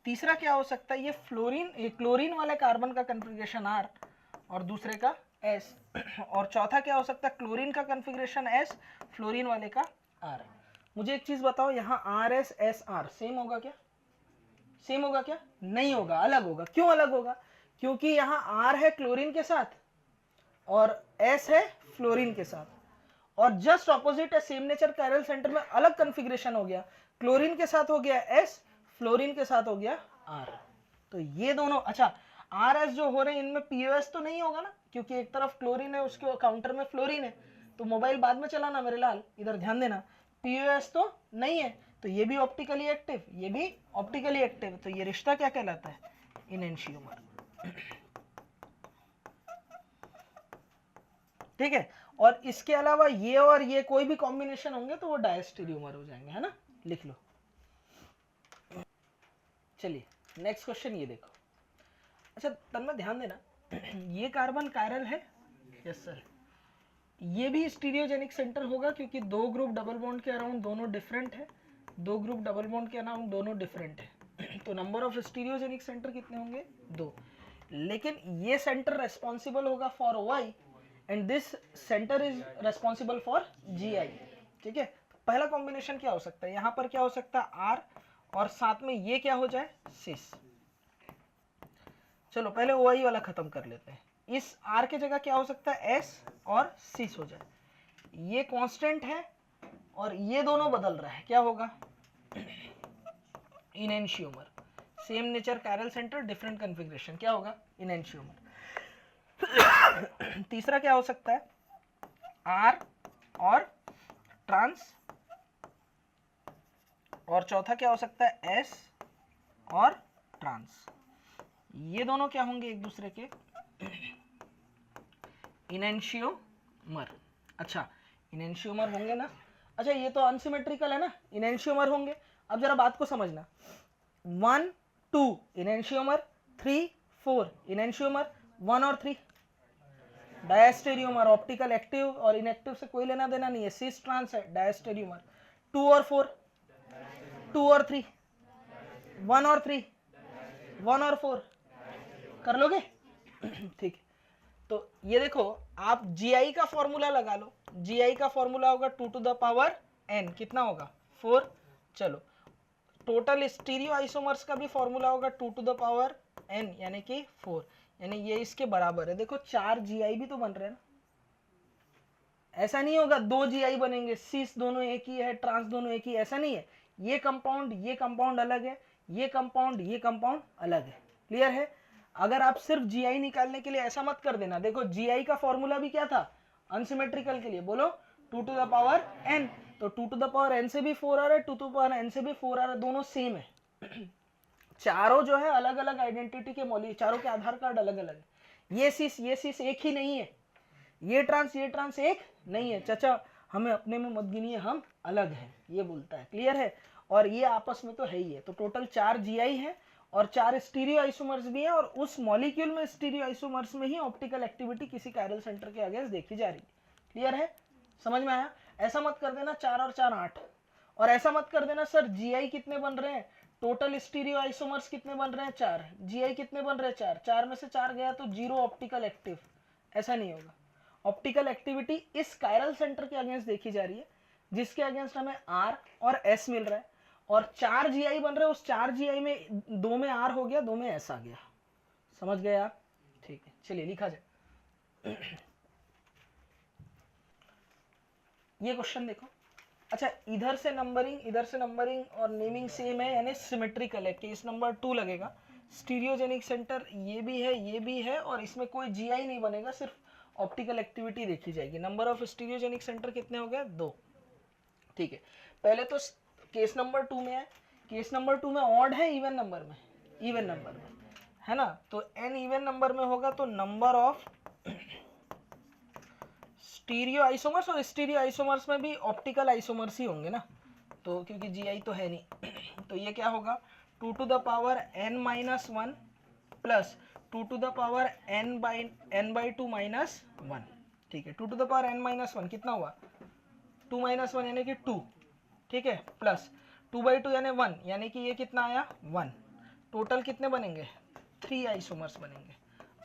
तीसरा क्या हो सकता है? ये फ्लोरीन, ये क्लोरीन वाले कार्बन का कॉन्फ़िगरेशन आर और दूसरे का एस। और चौथा क्या हो सकता है? क्लोरीन का कॉन्फ़िगरेशन एस, फ्लोरीन वाले का आर। मुझे एक चीज बताओ, यहाँ are S S R same होगा क्या? सेम होगा क्या? नहीं होगा, अलग होगा। क्यों अलग होगा? क्योंकि यहाँ आर है क्लोरीन के साथ और एस है फ्लोरीन के साथ, और जस्ट ऑपोजिट है, सेम नेचर कायरल सेंटर में अलग कॉन्फ़िगरेशन हो गया, क्लोरीन के साथ हो गया एस, फ्लोरीन के साथ हो गया आर। तो ये दोनों, अच्छा आर एस जो हो रहे हैं इनमें पीओएस तो नहीं होगा ना, क्योंकि एक तरफ क्लोरीन है, उसके काउंटर में फ्लोरीन है। तो मोबाइल बाद में चलाना मेरे लाल, इधर ध्यान देना, पीओएस तो नहीं है, तो ये भी ऑप्टिकली एक्टिव, ये भी ऑप्टिकली एक्टिव। तो ये रिश्ता क्या कहलाता है? इनएंशियोमर। ठीक है, और इसके अलावा ये और ये कोई भी कॉम्बिनेशन होंगे तो वो डायस्टीरियोमर हो जाएंगे, है ना? लिख लो। चलिए नेक्स्ट क्वेश्चन ये देखो। अच्छा तन्मय ध्यान देना, ये कार्बन कायरल है? Yes sir. ये भी स्टीरियोजेनिक सेंटर होगा, क्योंकि 2 ग्रुप डबल बॉन्ड के अराउंड दोनों डिफरेंट है, 2 ग्रुप डबल बॉन्ड के अराउंड दोनों डिफरेंट है। तो नंबर ऑफ स्टीरियोजेनिक सेंटर कितने होंगे? 2। लेकिन ये सेंटर रेस्पॉन्सिबल होगा for Y and this centre is responsible for GI. ठीक है, पहला कॉम्बिनेशन क्या हो सकता है? यहाँ पर क्या हो सकता है? आर और साथ में ये क्या हो जाए, सिस। चलो पहले OI वाला खत्म कर लेते हैं। इस R के जगह क्या हो सकता है, S और सिस हो जाए। ये कांस्टेंट है और ये दोनों बदल रहा है, क्या होगा, enantiomer. Same nature, chiral centre, different configuration, क्या होगा, इनएंशियोमर। तीसरा क्या हो सकता है, R और ट्रांस, और चौथा क्या हो सकता है, S और ट्रांस। ये दोनों क्या होंगे एक दूसरे के इनएंशियोमर। अच्छा इनएंशियोमर होंगे ना। अच्छा ये तो अनसिमेट्रिकल है ना, इनएंशियोमर होंगे। अब जरा बात को समझना, 1 2 इनएंशियोमर, 3 4 इनएंशियोमर, 1 और 3 डायस्टेरियोमर। ऑप्टिकल एक्टिव और इनएक्टिव से कोई लेना देना नहीं है, सिस ट्रांस है, डायस्टेरियोमर। 2 और 4, 2 और 3, 1 और 3, 1 और 4 कर लोगे ठीक है। तो ये देखो आप GI का फॉर्मूला लगा लो, GI का फॉर्मूला होगा 2 to the power n, कितना होगा 4। चलो टोटल स्टीरियो आइसोमर्स का भी फॉर्मूला होगा 2 to the power n यानी कि 4, यानी ये इसके बराबर है। देखो 4 GI भी तो बन रहे हैं ना, ऐसा नहीं होगा 2 GI बनेंगे, सिस दोनों एक ही है, ट्रांस दोनों एक ही, ऐसा नहीं है। ये कंपाउंड अलग है, ये कंपाउंड अलग है। क्लियर है। अगर आप सिर्फ GI निकालने के लिए ऐसा मत कर देना, देखो GI का फॉर्मूला भी क्या था अनसिमेट्रिकल के लिए, बोलो 2 to the power n, तो 2 to the power n से भी 4 आ रहा है, 2 to the power n से भी 4 आ रहा है, दोनों सेम है। चारों जो है अलग अलग आइडेंटिटी के मॉलिक्यूल, चारों के आधार कार्ड अलग अलग है। ये सिस एक ही नहीं है, ये ट्रांस एक नहीं है। चाचा हमें अपने में मत गिनिए, हम अलग हैं, ये बोलता है। क्लियर है। और ये आपस में तो है ही है। तो टोटल 4 GI है और 4 स्टीरियो आइसोमर्स भी हैं, और उस मॉलिक्यूल में स्टीरियो आइसोमर्स में ही ऑप्टिकल एक्टिविटी किसी कायरल सेंटर के अगेंस्ट देखी जा रही है। क्लियर है, समझ में आया। ऐसा मत कर देना 4 और 4 8, और ऐसा मत कर देना सर GI कितने बन रहे हैं, टोटल स्टीरियो आइसोमर्स कितने बन रहे हैं 4, GI कितने बन रहे हैं 4, 4 में से 4 गया तो 0 ऑप्टिकल एक्टिव। ऐसा नहीं होगा। ऑप्टिकल एक्टिविटी इस कायरल सेंटर के अगेंस्ट देखी जा रही है, जिसके अगेंस्ट हमें R और S मिल रहा है, और 4 GI बन रहे हैं, उस 4 GI में 2 में R हो गया, 2 में S आ गया। समझ गए आप, ठीक है। चलिए लिखा जाए ये क्वेश्चन देखो। अच्छा इधर से नंबरिंग और नेमिंग सेम है, यानी सिमेट्रिकल है। केस नंबर 2 लगेगा। स्टीरियोजेनिक सेंटर ये भी है और इसमें कोई GI नहीं बनेगा, सिर्फ ऑप्टिकल एक्टिविटी देखी जाएगी। नंबर ऑफ स्टीरियोजेनिक सेंटर कितने हो गए, 2। ठीक है, पहले तो केस नंबर 2 में है। केस नंबर 2 में ऑड है इवन नंबर में, है ना। तो n इवन नंबर में होगा तो नंबर ऑफ स्टीरियो आइसोमर्स, और स्टीरियो आइसोमर्स में भी ऑप्टिकल आइसोमर्स ही होंगे ना, तो क्योंकि GI तो है नहीं। तो ये क्या होगा 2 to the power n minus 1 plus 2 to the power n by 2 minus 1। ठीक है, 2 to the power n minus 1 कितना हुआ, 2 minus 1 यानी कि 2। ठीक है, प्लस 2 by 2 यानी 1, यानी कि ये कितना आया 1। टोटल कितने बनेंगे, 3 आइसोमर्स बनेंगे।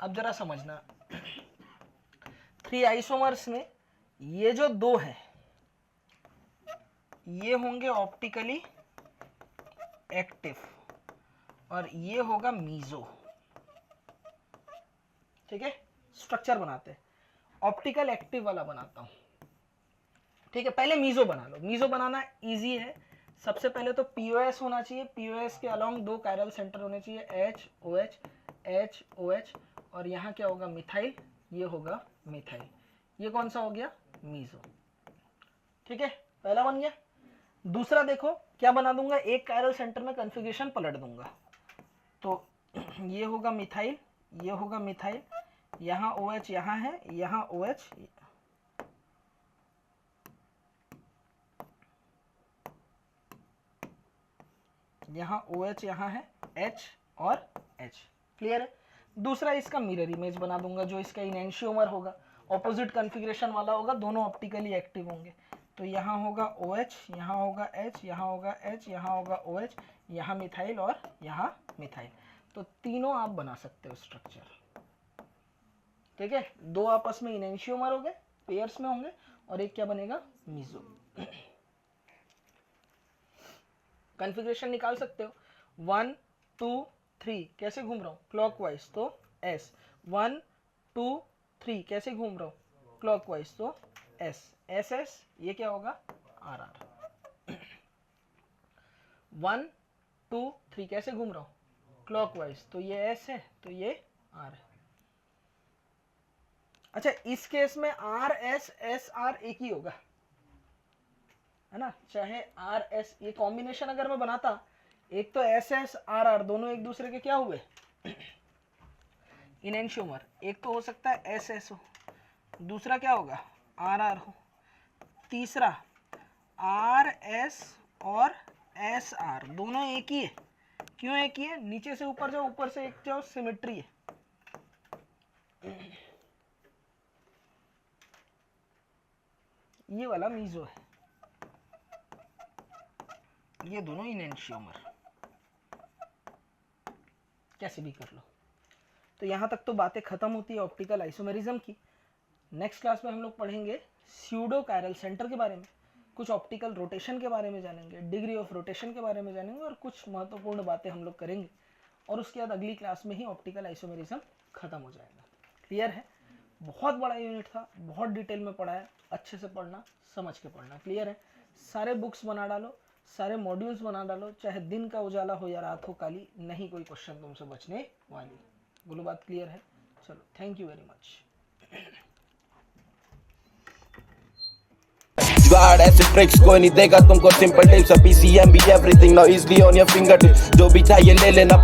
अब जरा समझना 3 आइसोमर्स में ये जो 2 है ये होंगे ऑप्टिकली एक्टिव और ये होगा मीजो। ठीक है, स्ट्रक्चर बनाते हैं, ऑप्टिकल एक्टिव वाला बनाता हूं। ठीक है, पहले मीजो बना लो। मीजो बनाना इजी है। सबसे पहले तो POS होना चाहिए, POS के अलोंग 2 कायरल सेंटर होने चाहिए, HOH, और यहाँ क्या होगा मिथाइल, ये होगा मिथाइल। ये कौन सा हो गया, मीजो। ठीक है, पहला बन गया। दूसरा देखो क्या बना दूंगा, एक कायरल सेंटर में कॉन्फ़िगरेशन पलट दूंगा। तो ये होगा मिथाइल, ये होगा मिथाइल, यहाँ OH यहाँ है, यहाँ OH, यहाँ OH यहाँ है, H और H। क्लियर है। दूसरा इसका मिरर इमेज बना दूंगा, जो इसका इनएंशियोमर होगा, ऑपोजिट कॉन्फ़िगरेशन वाला होगा, दोनों ऑप्टिकली एक्टिव होंगे। तो यहाँ होगा OH, यहाँ होगा H, यहाँ होगा H, यहाँ होगा OH, यहाँ मिथाइल और यहाँ मिथाइल। तो तीनों आप बना सकते हो स्ट्रक्चर। ठीक है, 2 आपस में इनएंशियोमर हो गए, पेयर्स में होंगे, और एक क्या बनेगा, मीजो। कन्फिग्रेशन निकाल सकते हो, 1 2 3 कैसे घूम रहा हूँ क्लॉकवाइज तो एस, 1 2 3 कैसे घूम रहा हूँ क्लॉकवाइज तो एस, एस एस ये क्या होगा आर आर। 1 2 3 कैसे घूम रहा हूँ क्लॉकवाइज तो ये एस है तो ये आर है। अच्छा इस केस में आर एस एस आर एक ही होगा है ना, चाहे आर एस, ये कॉम्बिनेशन अगर मैं बनाता, एक तो एस एस आर आर दोनों एक दूसरे के क्या हुए इनएंशियोमर, एक तो हो सकता है एस एस हो, दूसरा क्या होगा आर आर हो, तीसरा आर एस और एस आर दोनों एक ही है। क्यों एक ही है, नीचे से ऊपर जाओ, ऊपर से एक जाओ, सिमेट्री है। ये वाला मीजो है, ये दोनों इनएंशियोमर, कैसे भी कर लो। तो यहां तक तो बातें खत्म होती है ऑप्टिकल आइसोमेरिज्म की। नेक्स्ट क्लास में हम लोग पढ़ेंगे स्यूडो कायरल सेंटर के बारे में, कुछ ऑप्टिकल रोटेशन के बारे में जानेंगे, डिग्री ऑफ रोटेशन के बारे में जानेंगे और कुछ महत्वपूर्ण बातें हम लोग करेंगे। और उसके बाद अगली क्लास में ही ऑप्टिकल आइसोमेरिज्म खत्म हो जाएगा। क्लियर है, बहुत बड़ा यूनिट था, बहुत डिटेल में पढ़ा है, अच्छे से पढ़ना, समझ के पढ़ना। क्लियर है, सारे बुक्स बना डालो, सारे मॉड्यूल्स बना डालो, चाहे दिन का उजाला हो या रात हो काली, नहीं कोई क्वेश्चन तुमसे बचने वाली। बोलो बात क्लियर है। चलो थैंक यू वेरी मच। जुगाड़ ऐसे ट्रिक्स कोई नहीं देगा तुमको, सिंपल टिप्स, PCM भी everything now easily on your finger tips, जो भी चाहिए ले लेना।